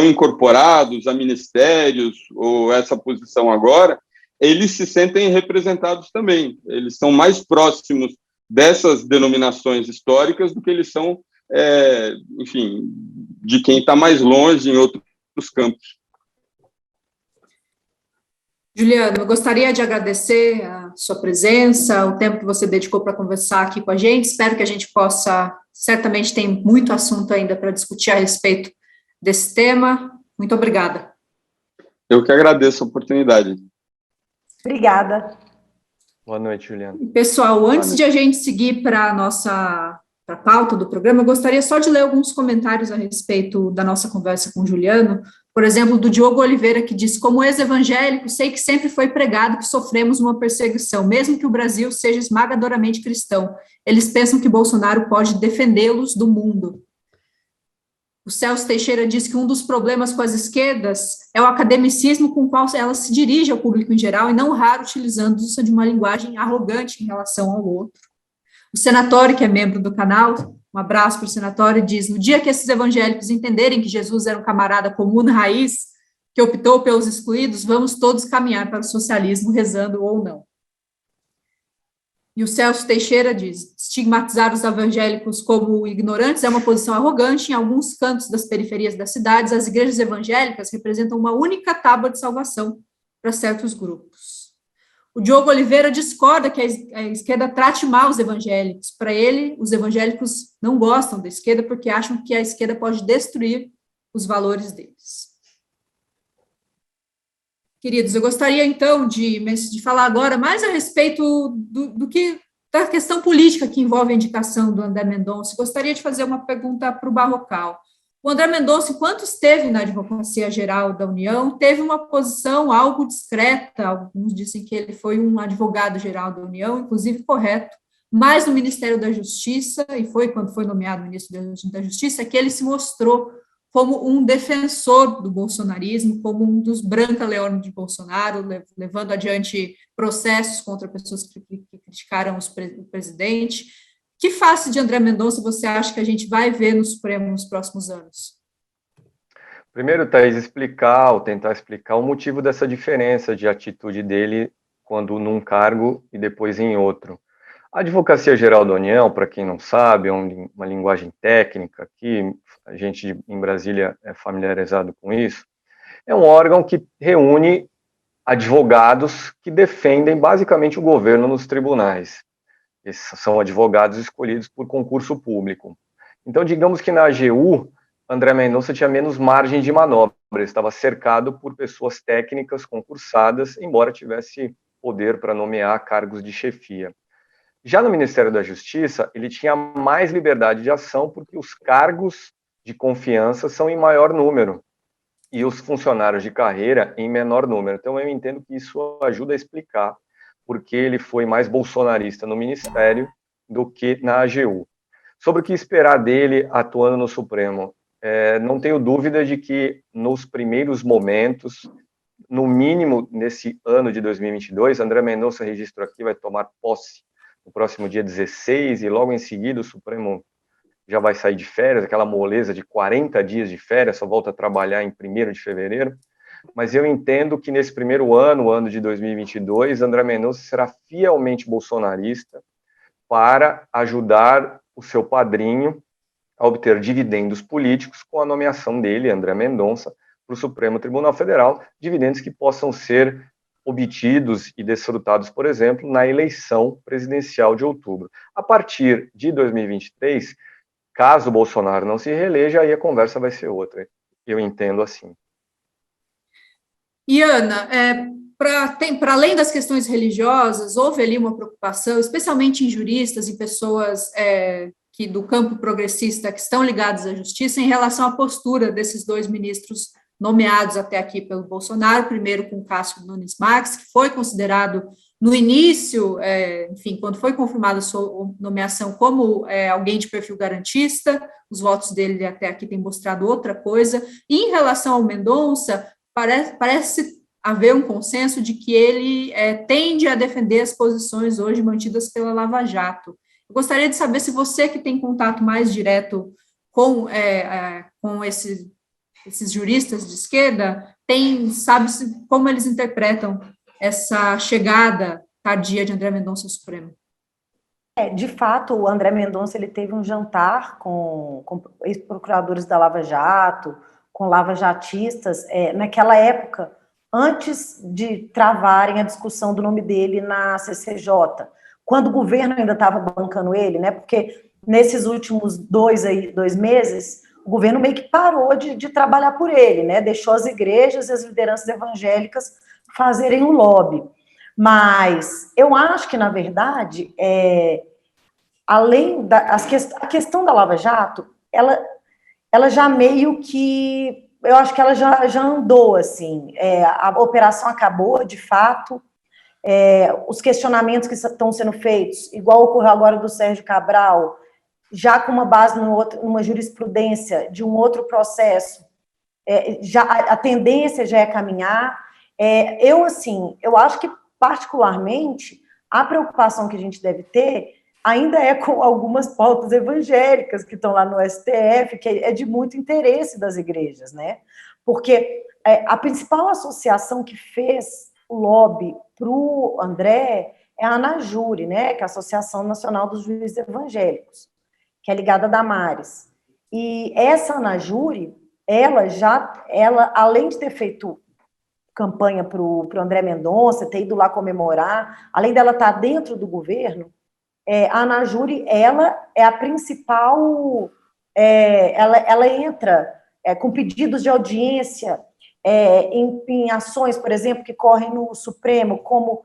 incorporados a ministérios, ou essa posição agora, eles se sentem representados também. Eles são mais próximos dessas denominações históricas do que eles são, enfim, de quem está mais longe em outros campos. Juliano, eu gostaria de agradecer a sua presença, o tempo que você dedicou para conversar aqui com a gente. Espero que a gente possa, certamente tem muito assunto ainda para discutir a respeito desse tema. Muito obrigada. Eu que agradeço a oportunidade. Obrigada. Boa noite, Juliano. Pessoal, antes de a gente seguir para a pauta do programa, eu gostaria só de ler alguns comentários a respeito da nossa conversa com o Juliano. Por exemplo, do Diogo Oliveira, que diz: como ex-evangélico, sei que sempre foi pregado que sofremos uma perseguição, mesmo que o Brasil seja esmagadoramente cristão. Eles pensam que Bolsonaro pode defendê-los do mundo. O Celso Teixeira diz que um dos problemas com as esquerdas é o academicismo com o qual ela se dirige ao público em geral, e não raro utilizando-se de uma linguagem arrogante em relação ao outro. O Senatório, que é membro do canal, um abraço para o Senatório, diz: no dia que esses evangélicos entenderem que Jesus era um camarada comum na raiz, que optou pelos excluídos, vamos todos caminhar para o socialismo, rezando ou não. E o Celso Teixeira diz: estigmatizar os evangélicos como ignorantes é uma posição arrogante. Em alguns cantos das periferias das cidades, as igrejas evangélicas representam uma única tábua de salvação para certos grupos. O Diogo Oliveira discorda que a esquerda trate mal os evangélicos. Para ele, os evangélicos não gostam da esquerda porque acham que a esquerda pode destruir os valores deles. Queridos, eu gostaria, então, de falar agora mais a respeito da questão política que envolve a indicação do André Mendonça. Gostaria de fazer uma pergunta para o Barrocal. O André Mendonça, enquanto esteve na Advocacia Geral da União, teve uma posição algo discreta. Alguns dizem que ele foi um advogado-geral da União, inclusive correto, mas no Ministério da Justiça, e foi quando foi nomeado ministro da Justiça, que ele se mostrou como um defensor do bolsonarismo, como um dos branca-leões de Bolsonaro, levando adiante processos contra pessoas que criticaram o presidente. Que face de André Mendonça você acha que a gente vai ver no Supremo nos próximos anos? Primeiro, Thaís, tentar explicar o motivo dessa diferença de atitude dele quando num cargo e depois em outro. A Advocacia Geral da União, para quem não sabe, é uma linguagem técnica, que a gente em Brasília é familiarizado com isso, é um órgão que reúne advogados que defendem basicamente o governo nos tribunais. Esses são advogados escolhidos por concurso público. Então, digamos que na AGU, André Mendonça tinha menos margem de manobra, ele estava cercado por pessoas técnicas concursadas, embora tivesse poder para nomear cargos de chefia. Já no Ministério da Justiça, ele tinha mais liberdade de ação, porque os cargos de confiança são em maior número, e os funcionários de carreira em menor número. Então, eu entendo que isso ajuda a explicar porque ele foi mais bolsonarista no Ministério do que na AGU. Sobre o que esperar dele atuando no Supremo, não tenho dúvida de que nos primeiros momentos, no mínimo nesse ano de 2022, André Mendonça, registro aqui, vai tomar posse no próximo dia 16, e logo em seguida o Supremo já vai sair de férias, aquela moleza de 40 dias de férias, só volta a trabalhar em 1º de fevereiro. Mas eu entendo que nesse primeiro ano, o ano de 2022, André Mendonça será fielmente bolsonarista para ajudar o seu padrinho a obter dividendos políticos com a nomeação dele, André Mendonça, para o Supremo Tribunal Federal, dividendos que possam ser obtidos e desfrutados, por exemplo, na eleição presidencial de outubro. A partir de 2023, caso o Bolsonaro não se reeleja, aí a conversa vai ser outra. Eu entendo assim. E, Ana, para além das questões religiosas, houve ali uma preocupação, especialmente em juristas e pessoas que do campo progressista que estão ligados à justiça, em relação à postura desses dois ministros nomeados até aqui pelo Bolsonaro, primeiro com Cássio Nunes Marques, que foi considerado no início, enfim, quando foi confirmada a sua nomeação como alguém de perfil garantista, os votos dele até aqui têm mostrado outra coisa, e em relação ao Mendonça, parece haver um consenso de que ele tende a defender as posições hoje mantidas pela Lava Jato. Eu gostaria de saber se você, que tem contato mais direto com esses juristas de esquerda, sabe como eles interpretam essa chegada tardia de André Mendonça ao Supremo. De fato, o André Mendonça ele teve um jantar com ex-procuradores da Lava Jato, com lava-jatistas, naquela época, antes de travarem a discussão do nome dele na CCJ, quando o governo ainda estava bancando ele, né? Porque nesses últimos 2 meses, o governo meio que parou de trabalhar por ele, né? Deixou as igrejas e as lideranças evangélicas fazerem o lobby. Mas eu acho que, na verdade, além a questão da Lava Jato, ela já meio que, eu acho que ela já andou, assim, a operação acabou, de fato, os questionamentos que estão sendo feitos, igual ocorreu agora do Sérgio Cabral, já com uma base numa jurisprudência de um outro processo, já a tendência já é caminhar. Eu acho que, particularmente, a preocupação que a gente deve ter ainda é com algumas pautas evangélicas que estão lá no STF, que é de muito interesse das igrejas, né? Porque a principal associação que fez o lobby para o André é a ANAJURE, né? Que é a Associação Nacional dos Juízes Evangélicos, que é ligada a Damares. E essa ANAJURE, ela, além de ter feito campanha para o André Mendonça, ter ido lá comemorar, além dela estar dentro do governo, a ANAJURE, ela é a principal, ela entra com pedidos de audiência em ações, por exemplo, que correm no Supremo, como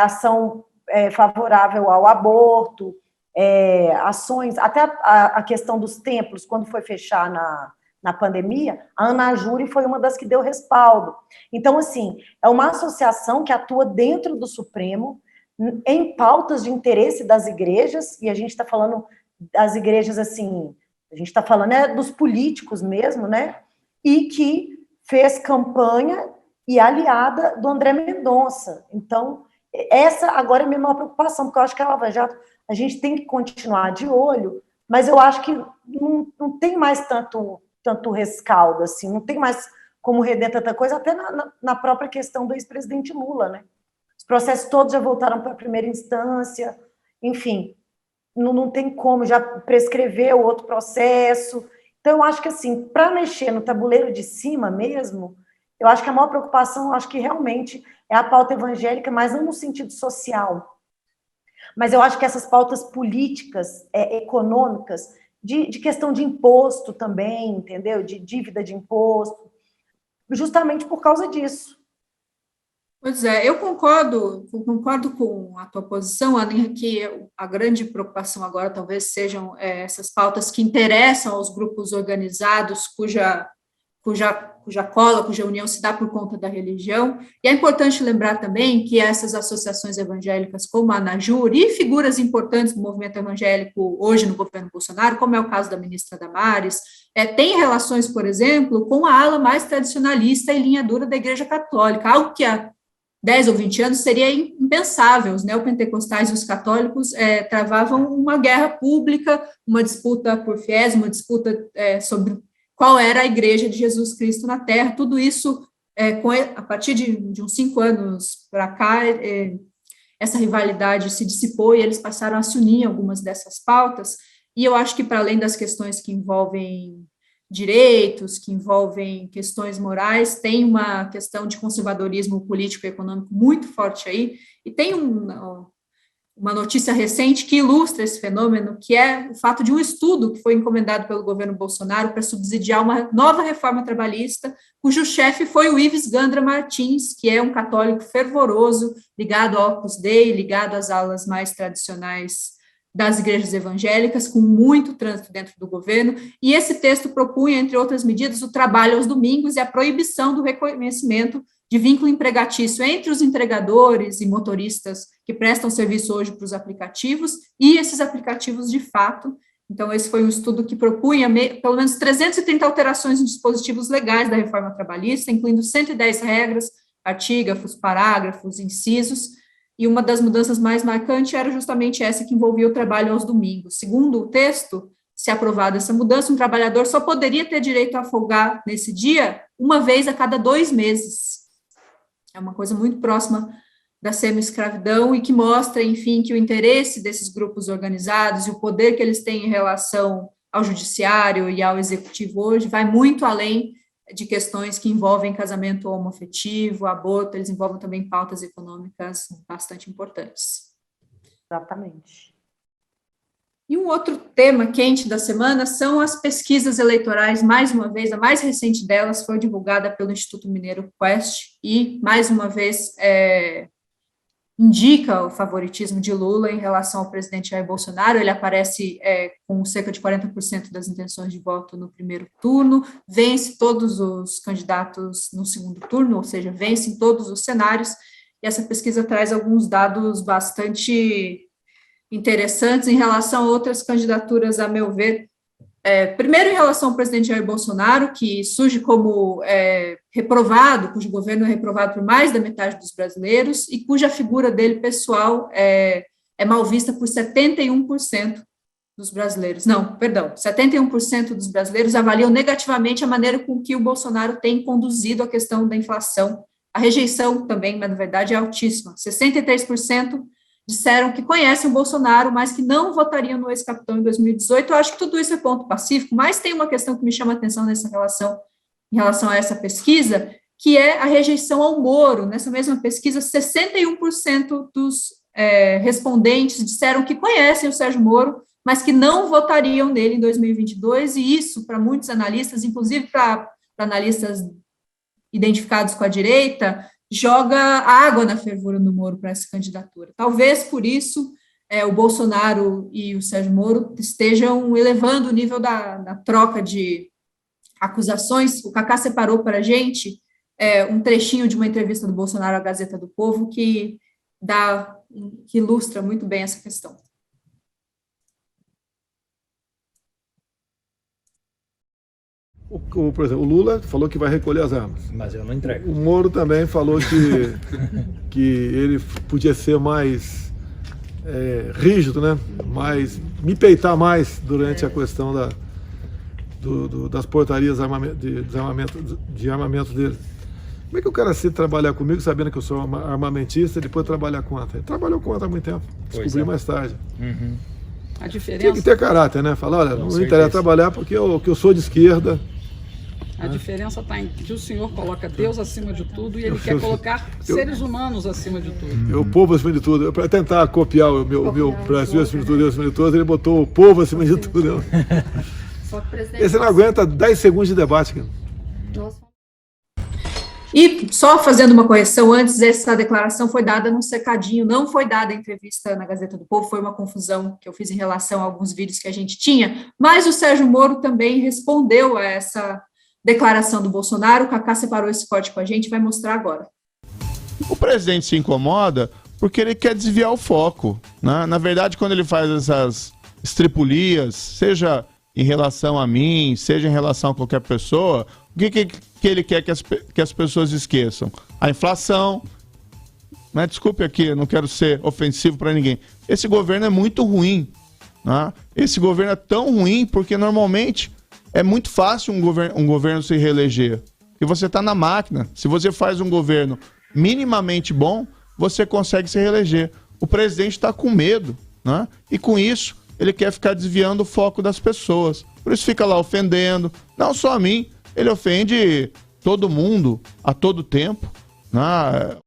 ação favorável ao aborto, ações, até a questão dos templos, quando foi fechar na pandemia, a ANAJURE foi uma das que deu respaldo. Então, assim, é uma associação que atua dentro do Supremo, em pautas de interesse das igrejas, e a gente está falando das igrejas, assim, a gente está falando dos políticos mesmo, né, e que fez campanha e aliada do André Mendonça. Então, essa agora é a minha maior preocupação, porque eu acho que a Lava Jato, a gente tem que continuar de olho, mas eu acho que não tem mais tanto rescaldo, assim, não tem mais como render tanta coisa, até na própria questão do ex-presidente Lula, né? Os processos todos já voltaram para a primeira instância, enfim, não tem como, já prescreveu outro processo. Então, eu acho que, assim, para mexer no tabuleiro de cima mesmo, eu acho que a maior preocupação, eu acho que realmente é a pauta evangélica, mas não no sentido social. Mas eu acho que essas pautas políticas, econômicas, de questão de imposto também, entendeu? De dívida de imposto, justamente por causa disso. Pois é, eu concordo com a tua posição, Aninha, que a grande preocupação agora talvez sejam essas pautas que interessam aos grupos organizados, cuja união se dá por conta da religião. E é importante lembrar também que essas associações evangélicas, como a ANAJURE, e figuras importantes do movimento evangélico hoje no governo Bolsonaro, como é o caso da ministra Damares, têm relações, por exemplo, com a ala mais tradicionalista e linha dura da Igreja Católica, algo que há 10 ou 20 anos seria impensável. Os neopentecostais e os católicos travavam uma guerra pública, uma disputa por fiéis, uma disputa sobre qual era a Igreja de Jesus Cristo na Terra. Tudo isso, a partir de uns 5 anos para cá, essa rivalidade se dissipou e eles passaram a se unir em algumas dessas pautas. E eu acho que, para além das questões que envolvem direitos, que envolvem questões morais, tem uma questão de conservadorismo político e econômico muito forte aí, e tem uma notícia recente que ilustra esse fenômeno, que é o fato de um estudo que foi encomendado pelo governo Bolsonaro para subsidiar uma nova reforma trabalhista, cujo chefe foi o Ives Gandra Martins, que é um católico fervoroso, ligado ao Opus Dei, ligado às alas mais tradicionais das igrejas evangélicas, com muito trânsito dentro do governo, e esse texto propunha, entre outras medidas, o trabalho aos domingos e a proibição do reconhecimento de vínculo empregatício entre os entregadores e motoristas que prestam serviço hoje para os aplicativos e esses aplicativos de fato. Então, esse foi um estudo que propunha pelo menos 330 alterações em dispositivos legais da reforma trabalhista, incluindo 110 regras, artígrafos, parágrafos, incisos, e uma das mudanças mais marcantes era justamente essa que envolvia o trabalho aos domingos. Segundo o texto, se aprovada essa mudança, um trabalhador só poderia ter direito a folgar nesse dia uma vez a cada 2 meses. É uma coisa muito próxima da semi-escravidão e que mostra, enfim, que o interesse desses grupos organizados e o poder que eles têm em relação ao judiciário e ao executivo hoje vai muito além de questões que envolvem casamento homoafetivo, aborto, eles envolvem também pautas econômicas bastante importantes. Exatamente. E um outro tema quente da semana são as pesquisas eleitorais. Mais uma vez, a mais recente delas foi divulgada pelo Instituto Mineiro Quest e, mais uma vez, indica o favoritismo de Lula em relação ao presidente Jair Bolsonaro. Ele aparece com cerca de 40% das intenções de voto no primeiro turno, vence todos os candidatos no segundo turno, ou seja, vence em todos os cenários, e essa pesquisa traz alguns dados bastante interessantes em relação a outras candidaturas, a meu ver. Primeiro, em relação ao presidente Jair Bolsonaro, que surge como reprovado, cujo governo é reprovado por mais da metade dos brasileiros e cuja figura dele pessoal é mal vista por 71% dos brasileiros. Não, perdão, 71% dos brasileiros avaliam negativamente a maneira com que o Bolsonaro tem conduzido a questão da inflação. A rejeição também, mas na verdade, é altíssima. 63% disseram que conhecem o Bolsonaro, mas que não votariam no ex-capitão em 2018. Eu acho que tudo isso é ponto pacífico, mas tem uma questão que me chama a atenção em relação a essa pesquisa, que é a rejeição ao Moro. Nessa mesma pesquisa, 61% dos respondentes disseram que conhecem o Sérgio Moro, mas que não votariam nele em 2022, e isso, para muitos analistas, inclusive para analistas identificados com a direita, joga água na fervura do Moro para essa candidatura. Talvez por isso o Bolsonaro e o Sérgio Moro estejam elevando o nível da troca de acusações. O Cacá separou para a gente um trechinho de uma entrevista do Bolsonaro à Gazeta do Povo que ilustra muito bem essa questão. Por exemplo, o Lula falou que vai recolher as armas. Mas eu não entrego. O Moro também falou que ele podia ser mais rígido, né? Me peitar mais durante a questão das portarias de armamento dele. Como é que o cara se trabalhar comigo sabendo que eu sou armamentista e depois trabalhar contra? Ele trabalhou contra há muito tempo. Descobri mais tarde. Uhum. A diferença... Tem que ter caráter, né? Falar, olha, não me interessa trabalhar porque eu sou de esquerda. A diferença está em que o senhor coloca Deus acima de tudo e ele quer colocar seres humanos acima de tudo. O povo acima de tudo. Para tentar copiar o meu Brasil acima de tudo, Deus acima de tudo, ele botou o povo acima de tudo. Esse não aguenta 10 segundos de debate. Cara. E só fazendo uma correção, antes essa declaração foi dada num secadinho, não foi dada a entrevista na Gazeta do Povo, foi uma confusão que eu fiz em relação a alguns vídeos que a gente tinha, mas o Sérgio Moro também respondeu a essa declaração do Bolsonaro. O Cacá separou esse corte com a gente, vai mostrar agora. O presidente se incomoda porque ele quer desviar o foco, né? Na verdade, quando ele faz essas estripulias, seja em relação a mim, seja em relação a qualquer pessoa, o que ele quer que as pessoas esqueçam? A inflação. Né? Desculpe aqui, eu não quero ser ofensivo para ninguém. Esse governo é muito ruim. Né? Esse governo é tão ruim porque normalmente é muito fácil um governo se reeleger. Porque você está na máquina. Se você faz um governo minimamente bom, você consegue se reeleger. O presidente está com medo, né? E com isso, ele quer ficar desviando o foco das pessoas. Por isso fica lá ofendendo, não só a mim, ele ofende todo mundo, a todo tempo. Né?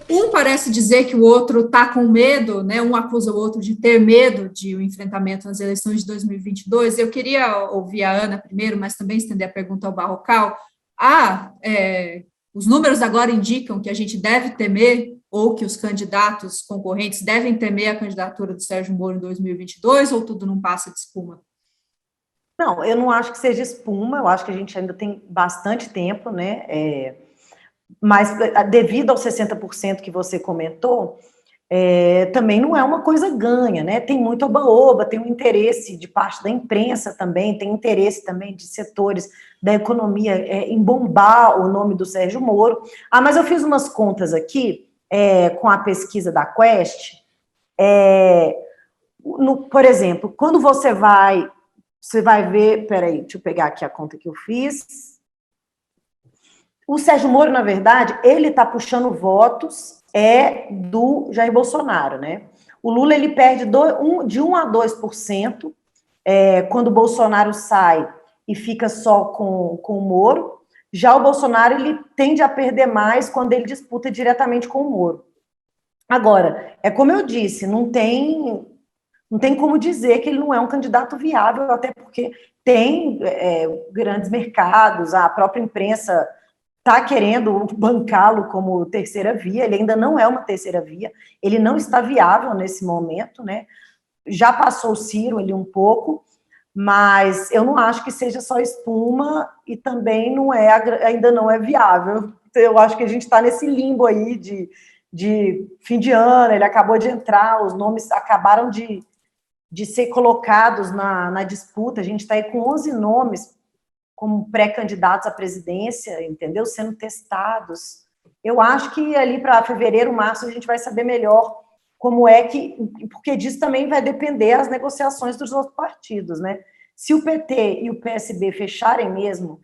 Um parece dizer que o outro está com medo, né? Um acusa o outro de ter medo de um enfrentamento nas eleições de 2022. Eu queria ouvir a Ana primeiro, mas também estender a pergunta ao Barrocal. Os números agora indicam que a gente deve temer, ou que os candidatos concorrentes devem temer a candidatura do Sérgio Moro em 2022, ou tudo não passa de espuma? Não, eu não acho que seja espuma, eu acho que a gente ainda tem bastante tempo, né? Mas devido aos 60% que você comentou, também não é uma coisa ganha, né? Tem muito oba-oba, tem um interesse de parte da imprensa também, tem interesse também de setores da economia em bombar o nome do Sérgio Moro. Mas eu fiz umas contas aqui com a pesquisa da Quest. Por exemplo, quando você vai ver, peraí, deixa eu pegar aqui a conta que eu fiz. O Sérgio Moro, na verdade, ele está puxando votos do Jair Bolsonaro, né? O Lula, ele perde de 1 a 2% quando o Bolsonaro sai e fica só com o Moro. Já o Bolsonaro, ele tende a perder mais quando ele disputa diretamente com o Moro. Agora, como eu disse, não tem como dizer que ele não é um candidato viável, até porque tem grandes mercados, a própria imprensa está querendo bancá-lo como terceira via, ele ainda não é uma terceira via, ele não está viável nesse momento, né? Já passou o Ciro ali um pouco, mas eu não acho que seja só espuma e também ainda não é viável. Eu acho que a gente está nesse limbo aí de fim de ano, ele acabou de entrar, os nomes acabaram de ser colocados na disputa, a gente está aí com 11 nomes como pré-candidatos à presidência, entendeu? Sendo testados. Eu acho que ali para fevereiro, março, a gente vai saber melhor como é que... Porque disso também vai depender as negociações dos outros partidos, né? Se o PT e o PSB fecharem mesmo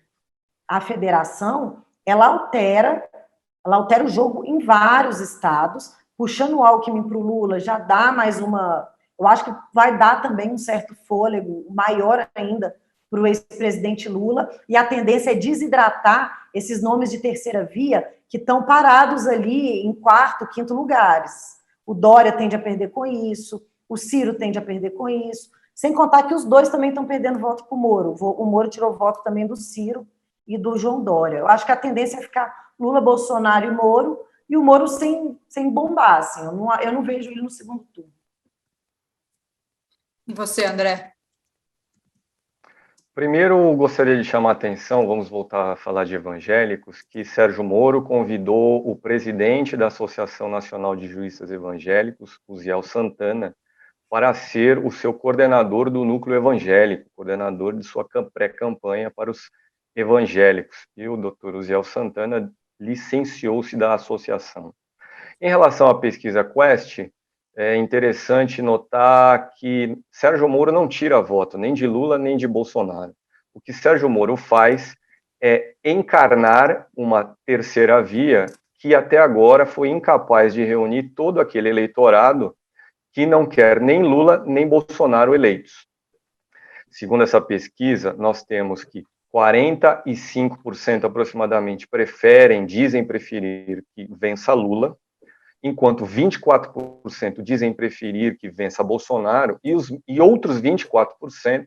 a federação, ela altera o jogo em vários estados, puxando o Alckmin para o Lula, já dá mais uma... Eu acho que vai dar também um certo fôlego, maior ainda, para o ex-presidente Lula, e a tendência é desidratar esses nomes de terceira via que estão parados ali em quarto, quinto lugares. O Dória tende a perder com isso, o Ciro tende a perder com isso, sem contar que os dois também estão perdendo voto para o Moro. O Moro tirou voto também do Ciro e do João Dória. Eu acho que a tendência é ficar Lula, Bolsonaro e Moro, e o Moro sem bombar, assim. Eu não vejo ele no segundo turno. E você, André? Primeiro, gostaria de chamar a atenção, vamos voltar a falar de evangélicos, que Sérgio Moro convidou o presidente da Associação Nacional de Juízes Evangélicos, Uziel Santana, para ser o seu coordenador do núcleo evangélico, coordenador de sua pré-campanha para os evangélicos. E o doutor Uziel Santana licenciou-se da associação. Em relação à pesquisa Quest, é interessante notar que Sérgio Moro não tira voto nem de Lula nem de Bolsonaro. O que Sérgio Moro faz é encarnar uma terceira via que até agora foi incapaz de reunir todo aquele eleitorado que não quer nem Lula nem Bolsonaro eleitos. Segundo essa pesquisa, nós temos que 45% aproximadamente dizem preferir que vença Lula, enquanto 24% dizem preferir que vença Bolsonaro, e outros 24%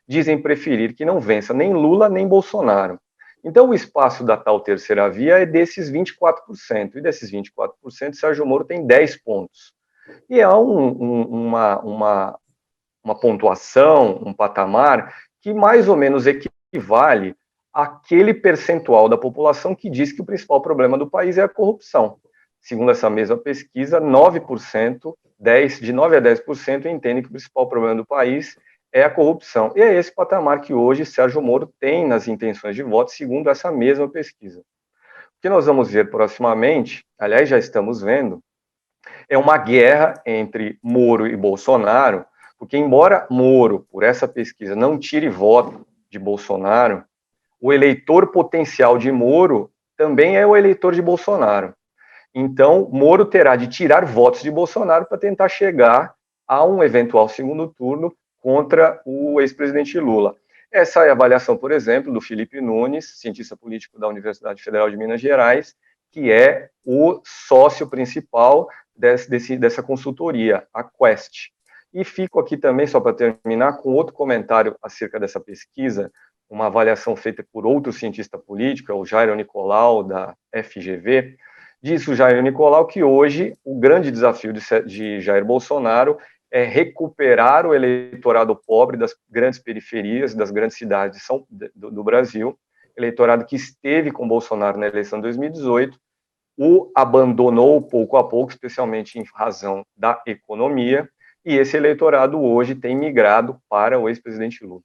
dizem preferir que não vença nem Lula nem Bolsonaro. Então, o espaço da tal terceira via é desses 24%, e desses 24%, Sérgio Moro tem 10 pontos. E é uma pontuação, um patamar, que mais ou menos equivale àquele percentual da população que diz que o principal problema do país é a corrupção. Segundo essa mesma pesquisa, 9%, de 9 a 10% entendem que o principal problema do país é a corrupção. E é esse patamar que hoje Sérgio Moro tem nas intenções de voto, segundo essa mesma pesquisa. O que nós vamos ver proximamente, aliás, já estamos vendo, é uma guerra entre Moro e Bolsonaro, porque embora Moro, por essa pesquisa, não tire voto de Bolsonaro, o eleitor potencial de Moro também é o eleitor de Bolsonaro. Então, Moro terá de tirar votos de Bolsonaro para tentar chegar a um eventual segundo turno contra o ex-presidente Lula. Essa é a avaliação, por exemplo, do Felipe Nunes, cientista político da Universidade Federal de Minas Gerais, que é o sócio principal dessa consultoria, a Quest. E fico aqui também, só para terminar, com outro comentário acerca dessa pesquisa, uma avaliação feita por outro cientista político, é o Jairo Nicolau, da FGV. Disse o Jair Nicolau que hoje o grande desafio de Jair Bolsonaro é recuperar o eleitorado pobre das grandes periferias, das grandes cidades do Brasil, eleitorado que esteve com Bolsonaro na eleição de 2018, o abandonou pouco a pouco, especialmente em razão da economia, e esse eleitorado hoje tem migrado para o ex-presidente Lula.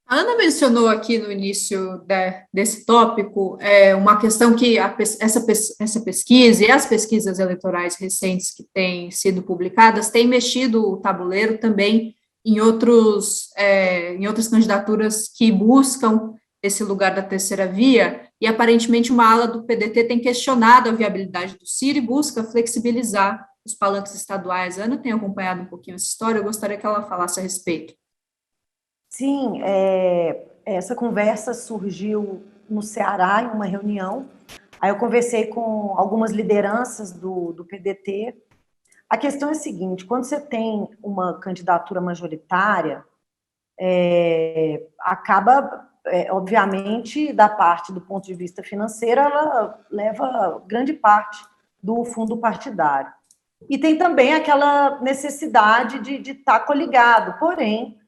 A Ana mencionou aqui no início desse tópico uma questão que essa pesquisa e as pesquisas eleitorais recentes que têm sido publicadas têm mexido o tabuleiro também em outras candidaturas que buscam esse lugar da terceira via, e aparentemente uma ala do PDT tem questionado a viabilidade do Ciro e busca flexibilizar os palanques estaduais. A Ana tem acompanhado um pouquinho essa história, eu gostaria que ela falasse a respeito. Sim, essa conversa surgiu no Ceará, em uma reunião. Aí eu conversei com algumas lideranças do PDT. A questão é a seguinte, quando você tem uma candidatura majoritária, acaba, obviamente, da parte do ponto de vista financeiro, ela leva grande parte do fundo partidário. E tem também aquela necessidade de estar coligado, porém,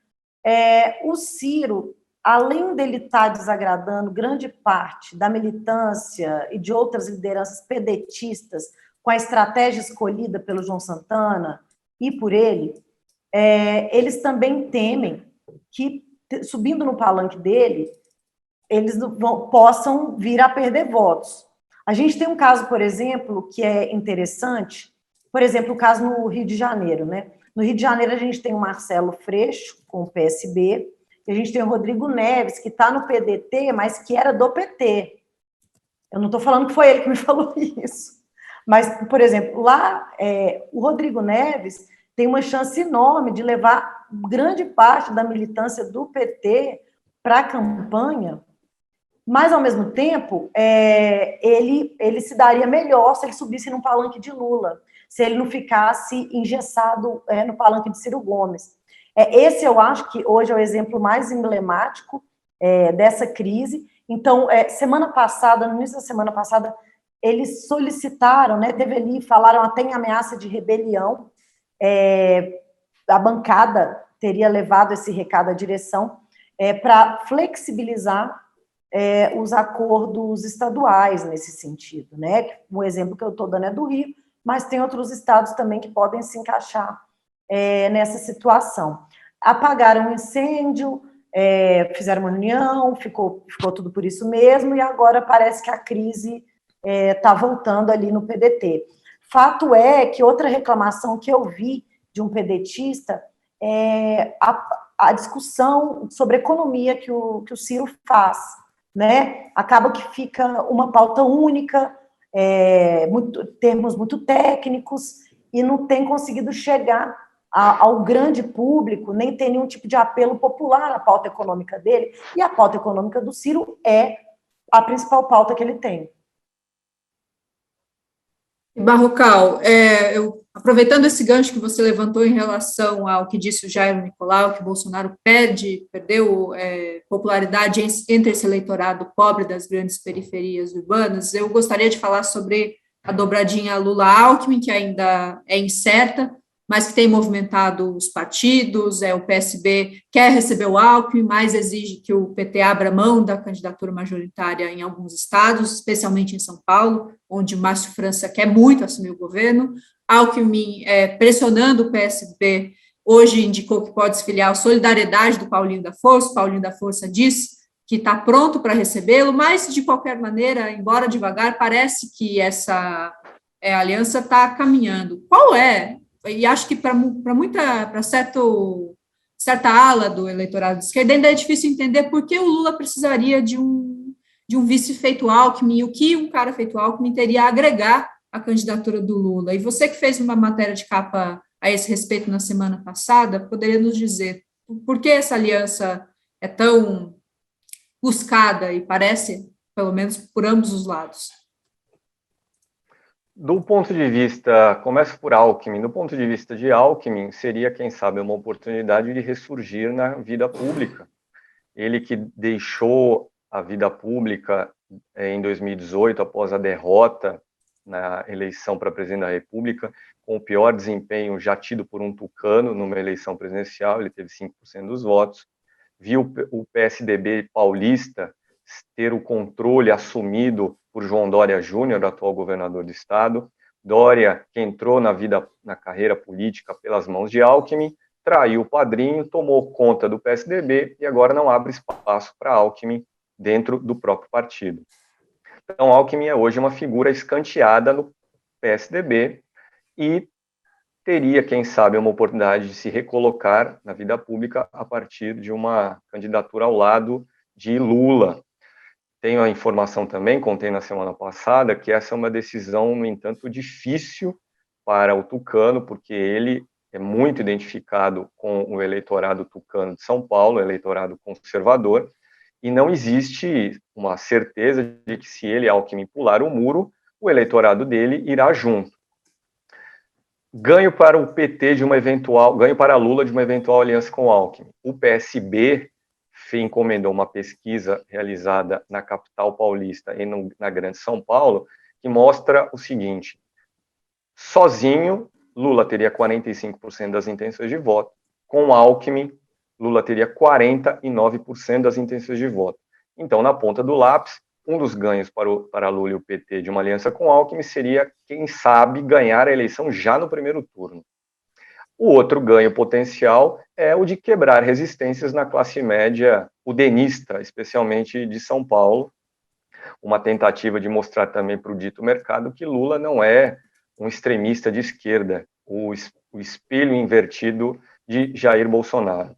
o Ciro além dele estar desagradando grande parte da militância e de outras lideranças pedetistas com a estratégia escolhida pelo João Santana e por ele, eles também temem que, subindo no palanque dele, eles possam vir a perder votos. A gente tem um caso, por exemplo, que é interessante, por exemplo, o caso no Rio de Janeiro, né? No Rio de Janeiro, a gente tem o Marcelo Freixo, com o PSB, e a gente tem o Rodrigo Neves, que está no PDT, mas que era do PT. Eu não estou falando que foi ele que me falou isso. Mas, por exemplo, lá, o Rodrigo Neves tem uma chance enorme de levar grande parte da militância do PT para a campanha, mas, ao mesmo tempo, ele se daria melhor se ele subisse num palanque de Lula, se ele não ficasse engessado no palanque de Ciro Gomes. Esse, eu acho que hoje é o exemplo mais emblemático dessa crise. Então, semana passada, no início da semana passada, eles solicitaram, né, teve ali, falaram até em ameaça de rebelião, a bancada teria levado esse recado à direção para flexibilizar os acordos estaduais nesse sentido, né? O exemplo que eu estou dando é do Rio, mas tem outros estados também que podem se encaixar nessa situação. Apagaram o incêndio, fizeram uma reunião, ficou tudo por isso mesmo, e agora parece que a crise está voltando ali no PDT. Fato é que outra reclamação que eu vi de um pedetista é a discussão sobre economia que o Ciro faz, né? Acaba que fica uma pauta única, termos muito técnicos, e não tem conseguido chegar ao grande público, nem tem nenhum tipo de apelo popular à pauta econômica dele, e a pauta econômica do Ciro é a principal pauta que ele tem. Barrocal, aproveitando esse gancho que você levantou em relação ao que disse o Jair Nicolau, que Bolsonaro perdeu popularidade entre esse eleitorado pobre das grandes periferias urbanas, eu gostaria de falar sobre a dobradinha Lula-Alckmin, que ainda é incerta, mas que tem movimentado os partidos. O PSB quer receber o Alckmin, mas exige que o PT abra mão da candidatura majoritária em alguns estados, especialmente em São Paulo, onde Márcio França quer muito assumir o governo. Alckmin, pressionando o PSB, hoje indicou que pode se filiar à Solidariedade do Paulinho da Força. O Paulinho da Força diz que está pronto para recebê-lo, mas, de qualquer maneira, embora devagar, parece que essa aliança está caminhando. Qual é? E acho que para certa ala do eleitorado de esquerda ainda é difícil entender por que o Lula precisaria de um vice feito Alckmin, e o que um cara feito Alckmin teria a agregar à candidatura do Lula. E você que fez uma matéria de capa a esse respeito na semana passada, poderia nos dizer por que essa aliança é tão buscada e parece, pelo menos por ambos os lados? Do ponto de vista, começo por Alckmin, do ponto de vista de Alckmin, seria, quem sabe, uma oportunidade de ressurgir na vida pública. Ele que deixou a vida pública em 2018, após a derrota na eleição para presidente da República, com o pior desempenho já tido por um tucano numa eleição presidencial, ele teve 5% dos votos, viu o PSDB paulista ter o controle assumido por João Dória Júnior, atual governador do estado. Dória, que entrou na carreira política pelas mãos de Alckmin, traiu o padrinho, tomou conta do PSDB e agora não abre espaço para Alckmin dentro do próprio partido. Então, Alckmin é hoje uma figura escanteada no PSDB e teria, quem sabe, uma oportunidade de se recolocar na vida pública a partir de uma candidatura ao lado de Lula. Tenho a informação também, contei na semana passada, que essa é uma decisão, no entanto, difícil para o tucano, porque ele é muito identificado com o eleitorado tucano de São Paulo, eleitorado conservador, e não existe uma certeza de que, se ele, Alckmin, pular o muro, o eleitorado dele irá junto. Ganho para o PT ganho para Lula de uma eventual aliança com Alckmin. O PSB encomendou uma pesquisa realizada na capital paulista e na Grande São Paulo, que mostra o seguinte: sozinho, Lula teria 45% das intenções de voto, com Alckmin Lula teria 49% das intenções de voto. Então, na ponta do lápis, um dos ganhos para Lula e o PT de uma aliança com Alckmin seria, quem sabe, ganhar a eleição já no primeiro turno. O outro ganho potencial é o de quebrar resistências na classe média udenista, especialmente de São Paulo, uma tentativa de mostrar também para o dito mercado que Lula não é um extremista de esquerda, o espelho invertido de Jair Bolsonaro.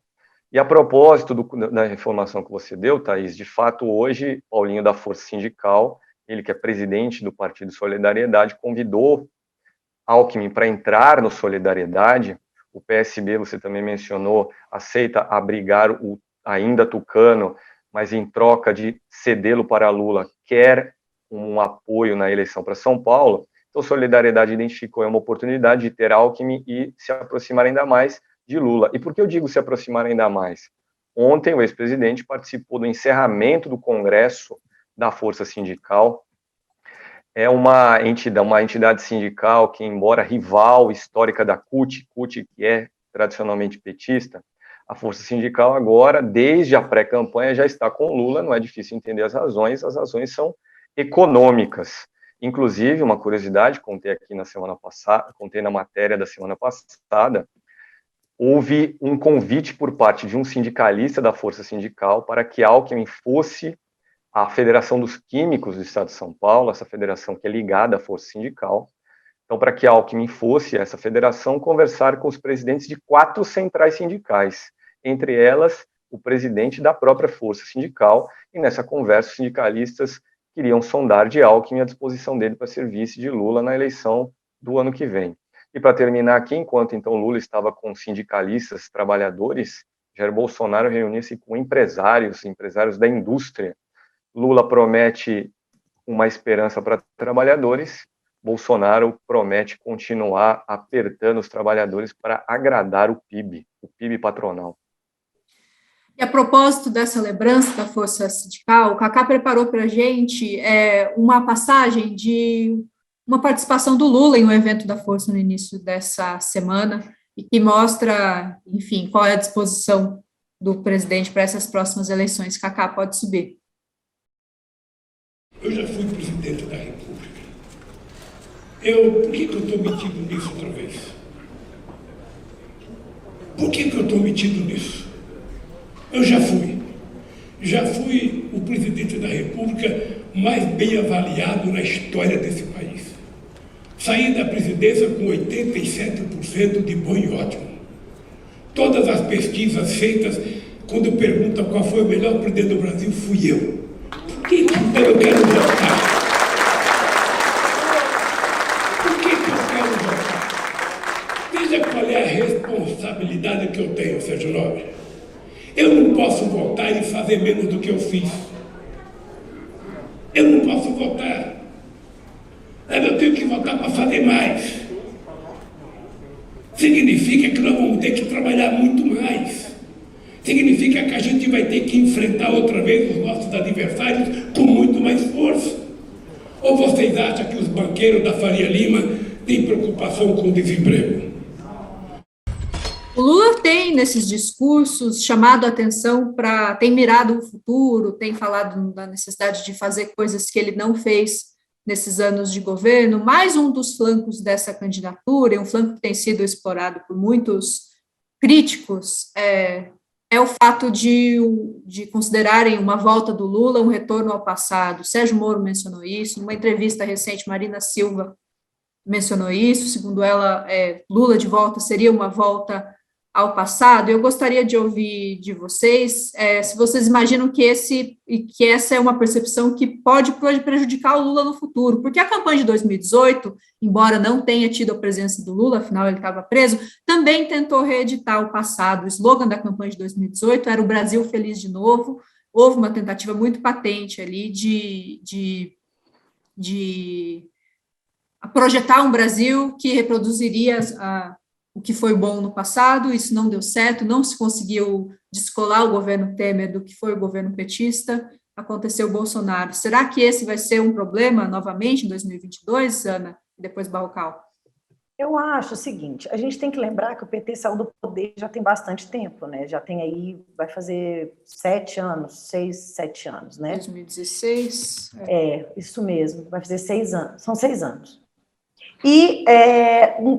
E a propósito da informação que você deu, Thaís, de fato, hoje, Paulinho da Força Sindical, ele que é presidente do Partido Solidariedade, convidou Alckmin para entrar no Solidariedade. O PSB, você também mencionou, aceita abrigar o ainda tucano, mas em troca de cedê-lo para Lula, quer um apoio na eleição para São Paulo. Então, Solidariedade identificou uma oportunidade de ter Alckmin e se aproximar ainda mais de Lula. E por que eu digo se aproximar ainda mais? Ontem, o ex-presidente participou do encerramento do Congresso da Força Sindical. É uma entidade sindical que, embora rival histórica da CUT, que é tradicionalmente petista, a Força Sindical agora, desde a pré-campanha, já está com Lula. Não é difícil entender as razões são econômicas. Inclusive, uma curiosidade, contei na matéria da semana passada, houve um convite por parte de um sindicalista da Força Sindical para que Alckmin fosse à Federação dos Químicos do Estado de São Paulo, essa federação que é ligada à Força Sindical. Então, para que Alckmin fosse a essa federação conversar com os presidentes de 4 centrais sindicais, entre elas o presidente da própria Força Sindical, e nessa conversa os sindicalistas queriam sondar de Alckmin a disposição dele para ser vice de Lula na eleição do ano que vem. E para terminar aqui, enquanto então Lula estava com sindicalistas, trabalhadores, Jair Bolsonaro reunia-se com empresários da indústria. Lula promete uma esperança para trabalhadores, Bolsonaro promete continuar apertando os trabalhadores para agradar o PIB patronal. E a propósito dessa lembrança da Força Sindical, o Cacá preparou para a gente uma passagem de uma participação do Lula em um evento da Força no início dessa semana, e que mostra, enfim, qual é a disposição do presidente para essas próximas eleições. Cacá, pode subir. Eu já fui presidente da República. Por que eu estou metido nisso outra vez? Por que eu estou metido nisso? Eu já fui o presidente da República mais bem avaliado na história desse país. Saí da presidência com 87% de bom e ótimo. Todas as pesquisas feitas, quando perguntam qual foi o melhor presidente do Brasil, fui eu. Por que então eu quero voltar? Por que eu quero voltar? Veja qual é a responsabilidade que eu tenho, Sérgio Nobre. Eu não posso voltar e fazer menos do que eu fiz. Eu não posso voltar. Mas eu tenho que voltar para fazer mais. Significa que nós vamos ter que trabalhar muito mais. Significa que a gente vai ter que enfrentar outra vez os nossos adversários com muito mais força. Ou vocês acham que os banqueiros da Faria Lima têm preocupação com o desemprego? O Lula tem, nesses discursos, chamado a atenção tem mirado o futuro, tem falado da necessidade de fazer coisas que ele não fez nesses anos de governo. Mais um dos flancos dessa candidatura, e um flanco que tem sido explorado por muitos críticos, é o fato de considerarem uma volta do Lula um retorno ao passado. Sérgio Moro mencionou isso, numa entrevista recente, Marina Silva mencionou isso. Segundo ela, Lula de volta seria uma volta ao passado. Eu gostaria de ouvir de vocês se vocês imaginam que essa é uma percepção que pode prejudicar o Lula no futuro, porque a campanha de 2018, embora não tenha tido a presença do Lula, afinal ele estava preso, também tentou reeditar o passado. O slogan da campanha de 2018 era o Brasil feliz de novo. Houve uma tentativa muito patente ali de projetar um Brasil que reproduziria o que foi bom no passado. Isso não deu certo, não se conseguiu descolar o governo Temer do que foi o governo petista, aconteceu o Bolsonaro. Será que esse vai ser um problema novamente em 2022, Ana, e depois Barrocal? Eu acho o seguinte, a gente tem que lembrar que o PT saiu do poder já tem bastante tempo, né? Já tem aí, vai fazer 7 anos, 6, 7 anos, né? 2016. Isso mesmo, vai fazer 6 anos, são 6 anos. E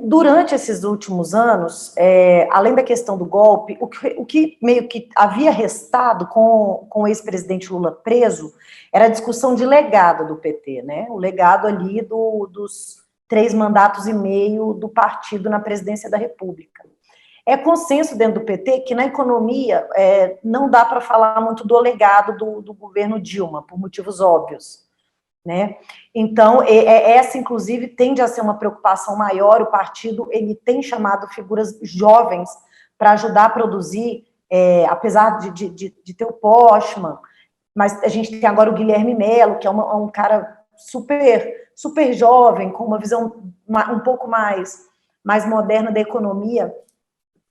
durante esses últimos anos, além da questão do golpe, o que meio que havia restado com o ex-presidente Lula preso era a discussão de legado do PT, né? O legado ali dos 3 mandatos e meio do partido na presidência da República. É consenso dentro do PT que na economia não dá para falar muito do legado do governo Dilma, por motivos óbvios, né? Então, essa, inclusive, tende a ser uma preocupação maior. O partido ele tem chamado figuras jovens para ajudar a produzir, apesar de ter o Postman, mas a gente tem agora o Guilherme Melo, que é um cara super jovem, com uma visão um pouco mais moderna da economia.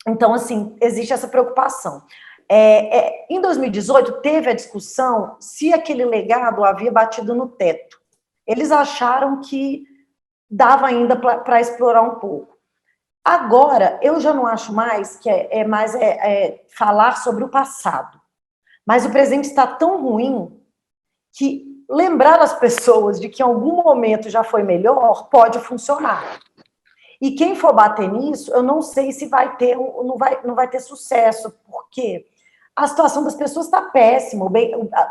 Então, assim, existe essa preocupação. Em 2018, teve a discussão se aquele legado havia batido no teto. Eles acharam que dava ainda para explorar um pouco. Agora, eu já não acho mais que falar sobre o passado. Mas o presente está tão ruim que lembrar as pessoas de que em algum momento já foi melhor pode funcionar. E quem for bater nisso, eu não sei se não vai ter sucesso, porque a situação das pessoas está péssima,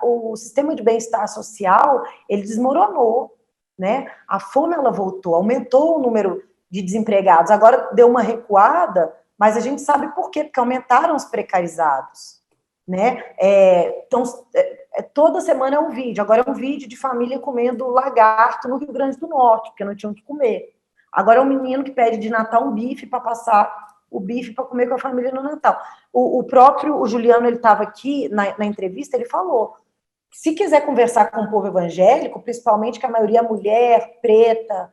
o sistema de bem-estar social, ele desmoronou, né? A fome, ela voltou, aumentou o número de desempregados, agora deu uma recuada, mas a gente sabe por quê, porque aumentaram os precarizados, né? Então, toda semana é um vídeo, agora é um vídeo de família comendo lagarto no Rio Grande do Norte, porque não tinham o que comer. Agora é um menino que pede de Natal um bife para passar o bife para comer com a família no Natal. O Juliano, ele estava aqui na entrevista, ele falou, se quiser conversar com o povo evangélico, principalmente que a maioria é mulher, preta,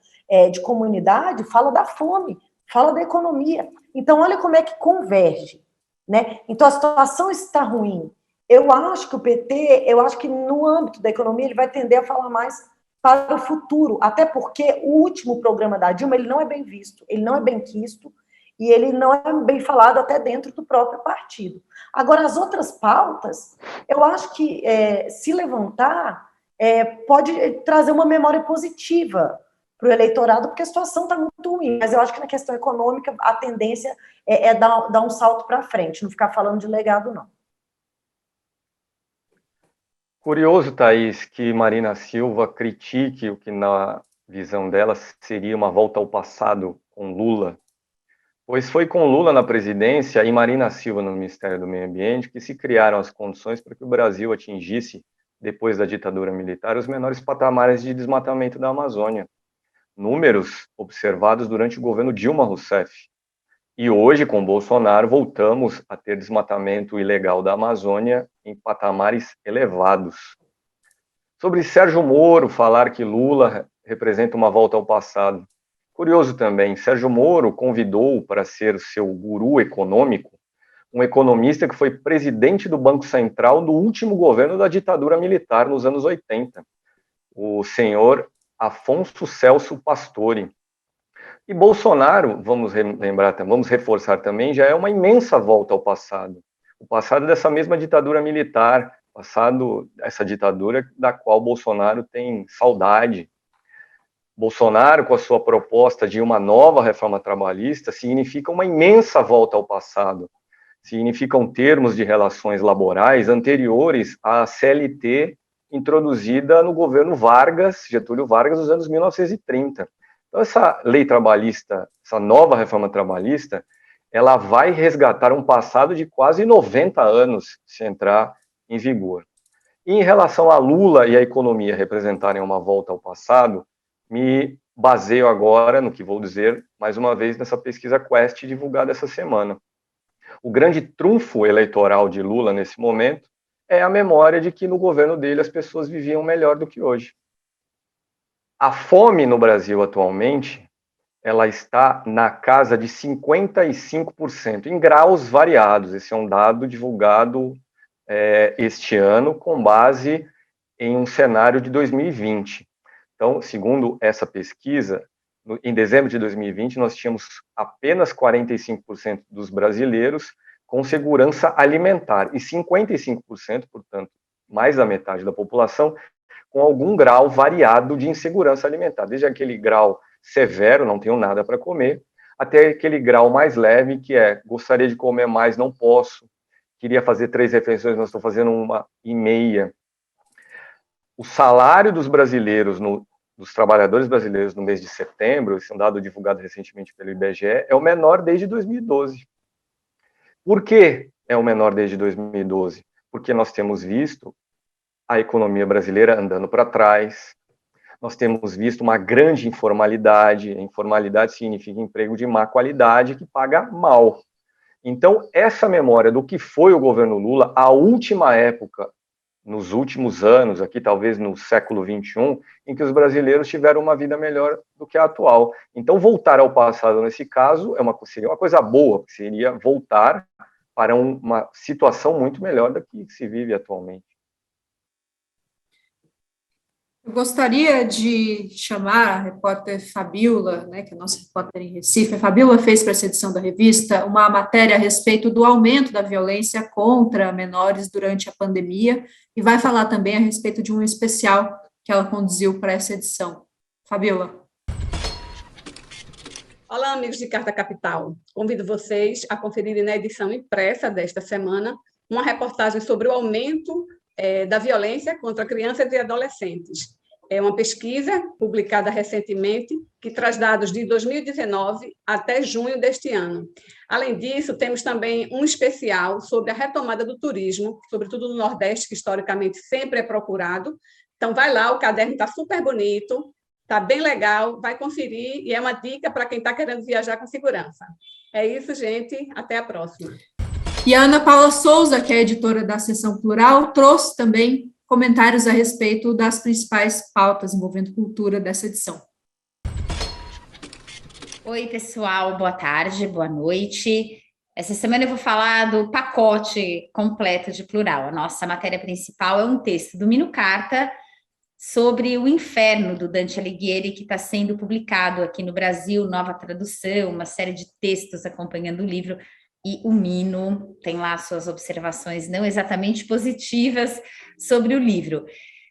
de comunidade, fala da fome, fala da economia. Então, olha como é que converge, né? Então, a situação está ruim. Eu acho que o PT, no âmbito da economia, ele vai tender a falar mais para o futuro, até porque o último programa da Dilma, ele não é bem visto, ele não é bem quisto, e ele não é bem falado até dentro do próprio partido. Agora, as outras pautas, eu acho que se levantar, pode trazer uma memória positiva para o eleitorado, porque a situação está muito ruim, mas eu acho que na questão econômica, a tendência é dar um salto para frente, não ficar falando de legado, não. Curioso, Thaís, que Marina Silva critique o que, na visão dela, seria uma volta ao passado com Lula, pois foi com Lula na presidência e Marina Silva no Ministério do Meio Ambiente que se criaram as condições para que o Brasil atingisse, depois da ditadura militar, os menores patamares de desmatamento da Amazônia. Números observados durante o governo Dilma Rousseff. E hoje, com Bolsonaro, voltamos a ter desmatamento ilegal da Amazônia em patamares elevados. Sobre Sérgio Moro falar que Lula representa uma volta ao passado. Curioso também, Sérgio Moro convidou para ser seu guru econômico um economista que foi presidente do Banco Central no último governo da ditadura militar, nos anos 80, o senhor Afonso Celso Pastore. E Bolsonaro, vamos reforçar também, já é uma imensa volta ao passado. O passado dessa mesma ditadura militar, essa ditadura da qual Bolsonaro tem saudade. Bolsonaro, com a sua proposta de uma nova reforma trabalhista, significa uma imensa volta ao passado. Significam termos de relações laborais anteriores à CLT introduzida no governo Getúlio Vargas, nos anos 1930. Então, essa lei trabalhista, essa nova reforma trabalhista, ela vai resgatar um passado de quase 90 anos se entrar em vigor. E em relação a Lula e a economia representarem uma volta ao passado, me baseio agora no que vou dizer, mais uma vez, nessa pesquisa Quest divulgada essa semana. O grande trunfo eleitoral de Lula nesse momento é a memória de que no governo dele as pessoas viviam melhor do que hoje. A fome no Brasil atualmente, ela está na casa de 55%, em graus variados. Esse é um dado divulgado este ano com base em um cenário de 2020. Então, segundo essa pesquisa, em dezembro de 2020, nós tínhamos apenas 45% dos brasileiros com segurança alimentar e 55%, portanto, mais da metade da população, com algum grau variado de insegurança alimentar, desde aquele grau severo, não tenho nada para comer, até aquele grau mais leve, que é, gostaria de comer mais, não posso, queria fazer 3 refeições, mas estou fazendo 1,5. O salário dos brasileiros, dos trabalhadores brasileiros no mês de setembro, esse é um dado divulgado recentemente pelo IBGE, é o menor desde 2012. Por que é o menor desde 2012? Porque nós temos visto a economia brasileira andando para trás, nós temos visto uma grande informalidade. Informalidade significa emprego de má qualidade que paga mal. Então, essa memória do que foi o governo Lula, a última época, nos últimos anos, aqui talvez no século XXI, em que os brasileiros tiveram uma vida melhor do que a atual. Então, voltar ao passado nesse caso seria uma coisa boa, seria voltar para uma situação muito melhor da que se vive atualmente. Eu gostaria de chamar a repórter Fabiola, né, que é a nossa repórter em Recife. A Fabiola fez para essa edição da revista uma matéria a respeito do aumento da violência contra menores durante a pandemia e vai falar também a respeito de um especial que ela conduziu para essa edição. Fabiola. Olá, amigos de Carta Capital. Convido vocês a conferirem na edição impressa desta semana uma reportagem sobre o aumento da violência contra crianças e adolescentes. É uma pesquisa publicada recentemente que traz dados de 2019 até junho deste ano. Além disso, temos também um especial sobre a retomada do turismo, sobretudo no Nordeste, que historicamente sempre é procurado. Então, vai lá, o caderno está super bonito, está bem legal, vai conferir e é uma dica para quem está querendo viajar com segurança. É isso, gente. Até a próxima. E a Ana Paula Souza, que é editora da Seção Plural, trouxe também comentários a respeito das principais pautas envolvendo cultura dessa edição. Oi, pessoal, boa tarde, boa noite. Essa semana eu vou falar do pacote completo de Plural. A nossa matéria principal é um texto do Mino Carta sobre o Inferno, do Dante Alighieri, que está sendo publicado aqui no Brasil, nova tradução, uma série de textos acompanhando o livro. E o Mino tem lá suas observações não exatamente positivas sobre o livro.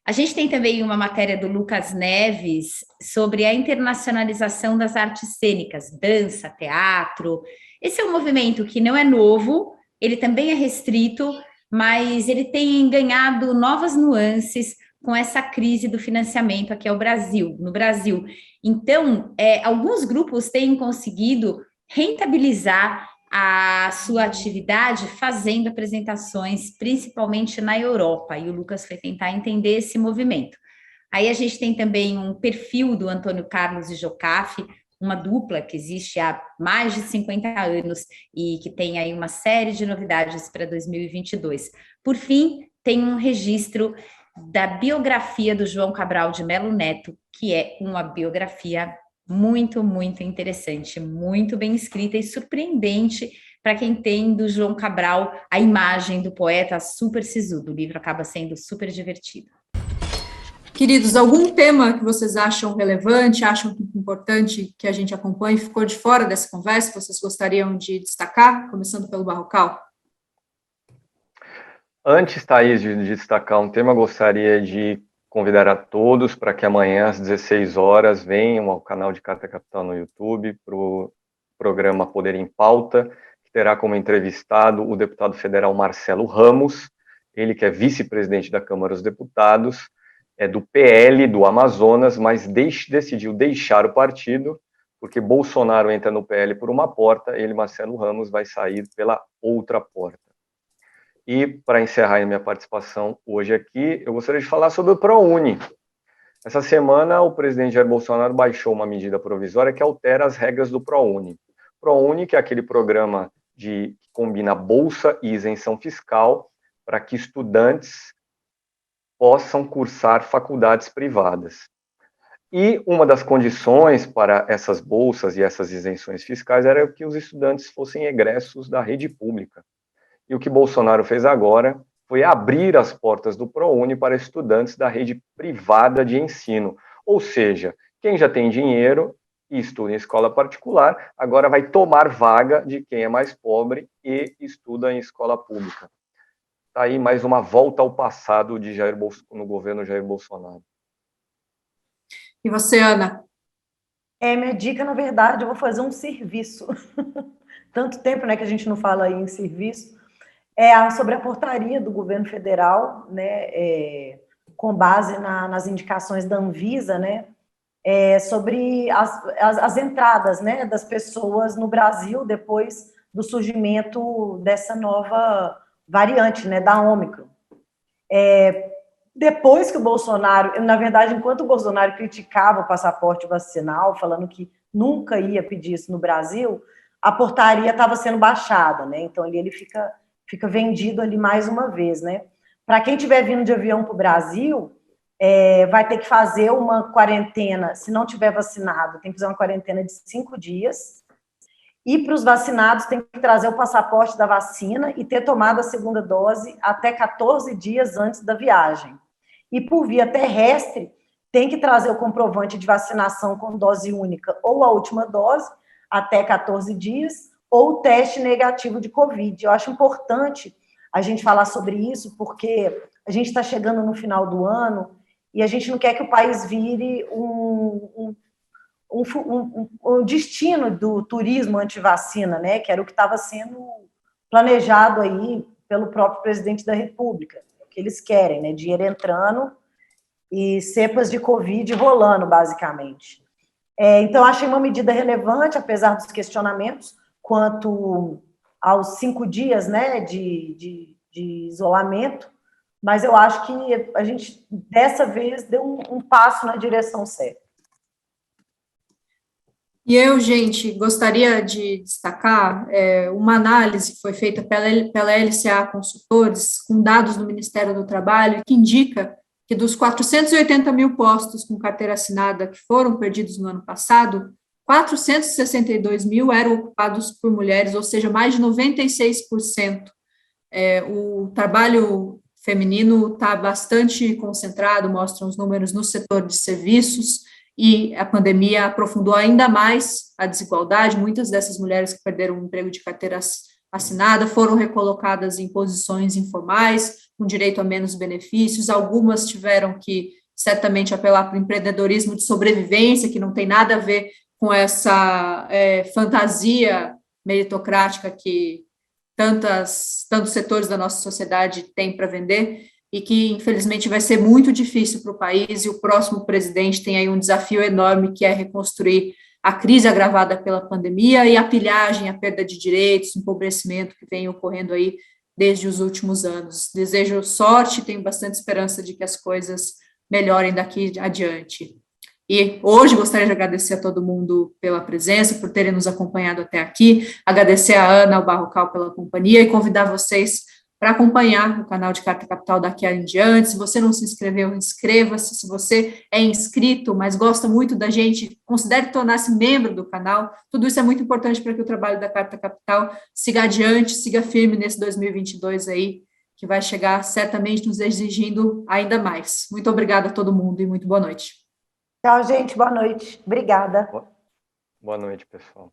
A gente tem também uma matéria do Lucas Neves sobre a internacionalização das artes cênicas, dança, teatro. Esse é um movimento que não é novo, ele também é restrito, mas ele tem ganhado novas nuances com essa crise do financiamento aqui no Brasil. Então, alguns grupos têm conseguido rentabilizar a sua atividade fazendo apresentações, principalmente na Europa, e o Lucas foi tentar entender esse movimento. Aí a gente tem também um perfil do Antônio Carlos e Jocafe, uma dupla que existe há mais de 50 anos e que tem aí uma série de novidades para 2022. Por fim, tem um registro da biografia do João Cabral de Melo Neto, que é uma biografia muito, muito interessante, muito bem escrita e surpreendente para quem tem do João Cabral a imagem do poeta super sisudo. O livro acaba sendo super divertido. Queridos, algum tema que vocês acham relevante, acham importante que a gente acompanhe, ficou de fora dessa conversa, vocês gostariam de destacar, começando pelo Barrocal? Antes, Thaís, de destacar um tema, gostaria de convidar a todos para que amanhã, às 16 horas, venham ao canal de Carta Capital no YouTube para o programa Poder em Pauta, que terá como entrevistado o deputado federal Marcelo Ramos, ele que é vice-presidente da Câmara dos Deputados, é do PL do Amazonas, mas decidiu deixar o partido, porque Bolsonaro entra no PL por uma porta, ele, Marcelo Ramos, vai sair pela outra porta. E, para encerrar a minha participação hoje aqui, eu gostaria de falar sobre o ProUni. Essa semana, o presidente Jair Bolsonaro baixou uma medida provisória que altera as regras do ProUni. ProUni, que é aquele programa que combina bolsa e isenção fiscal para que estudantes possam cursar faculdades privadas. E uma das condições para essas bolsas e essas isenções fiscais era que os estudantes fossem egressos da rede pública. E o que Bolsonaro fez agora foi abrir as portas do ProUni para estudantes da rede privada de ensino. Ou seja, quem já tem dinheiro e estuda em escola particular, agora vai tomar vaga de quem é mais pobre e estuda em escola pública. Está aí mais uma volta ao passado de no governo Jair Bolsonaro. E você, Ana? Minha dica, na verdade, eu vou fazer um serviço. Tanto tempo, né, que a gente não fala aí em serviço. Sobre a portaria do governo federal, né, com base nas indicações da Anvisa, né, sobre as entradas, né, das pessoas no Brasil depois do surgimento dessa nova variante, né, da Ômicron. Depois que o Bolsonaro, na verdade, enquanto o Bolsonaro criticava o passaporte vacinal, falando que nunca ia pedir isso no Brasil, a portaria estava sendo baixada, né? Então ele fica vendido ali mais uma vez, né? Para quem estiver vindo de avião para o Brasil, vai ter que fazer uma quarentena, se não tiver vacinado, tem que fazer uma quarentena de 5 dias, e para os vacinados tem que trazer o passaporte da vacina e ter tomado a segunda dose até 14 dias antes da viagem. E por via terrestre, tem que trazer o comprovante de vacinação com dose única ou a última dose, até 14 dias, ou teste negativo de Covid. Eu acho importante a gente falar sobre isso, porque a gente está chegando no final do ano e a gente não quer que o país vire um destino do turismo antivacina, né? Que era o que estava sendo planejado aí pelo próprio presidente da República, que eles querem, né? Dinheiro entrando e cepas de Covid rolando, basicamente. Então, achei uma medida relevante, apesar dos questionamentos, quanto aos 5 dias, né, de isolamento, mas eu acho que a gente, dessa vez, deu um passo na direção certa. E eu, gente, gostaria de destacar uma análise que foi feita pela LCA Consultores, com dados do Ministério do Trabalho, que indica que dos 480 mil postos com carteira assinada que foram perdidos no ano passado, 462 mil eram ocupados por mulheres, ou seja, mais de 96%. O trabalho feminino está bastante concentrado, mostram os números no setor de serviços, e a pandemia aprofundou ainda mais a desigualdade. Muitas dessas mulheres que perderam o emprego de carteira assinada foram recolocadas em posições informais, com direito a menos benefícios. Algumas tiveram que, certamente, apelar para o empreendedorismo de sobrevivência, que não tem nada a ver com essa fantasia meritocrática que tantos setores da nossa sociedade têm para vender, e que, infelizmente, vai ser muito difícil para o país, e o próximo presidente tem aí um desafio enorme, que é reconstruir a crise agravada pela pandemia e a pilhagem, a perda de direitos, o empobrecimento que vem ocorrendo aí desde os últimos anos. Desejo sorte, tenho bastante esperança de que as coisas melhorem daqui adiante. E hoje gostaria de agradecer a todo mundo pela presença, por terem nos acompanhado até aqui, agradecer a Ana, ao Barrocal pela companhia e convidar vocês para acompanhar o canal de Carta Capital daqui em diante. Se você não se inscreveu, inscreva-se. Se você é inscrito, mas gosta muito da gente, considere tornar-se membro do canal. Tudo isso é muito importante para que o trabalho da Carta Capital siga adiante, siga firme nesse 2022 aí, que vai chegar certamente nos exigindo ainda mais. Muito obrigada a todo mundo e muito boa noite. Tchau, gente. Boa noite. Obrigada. Boa noite, pessoal.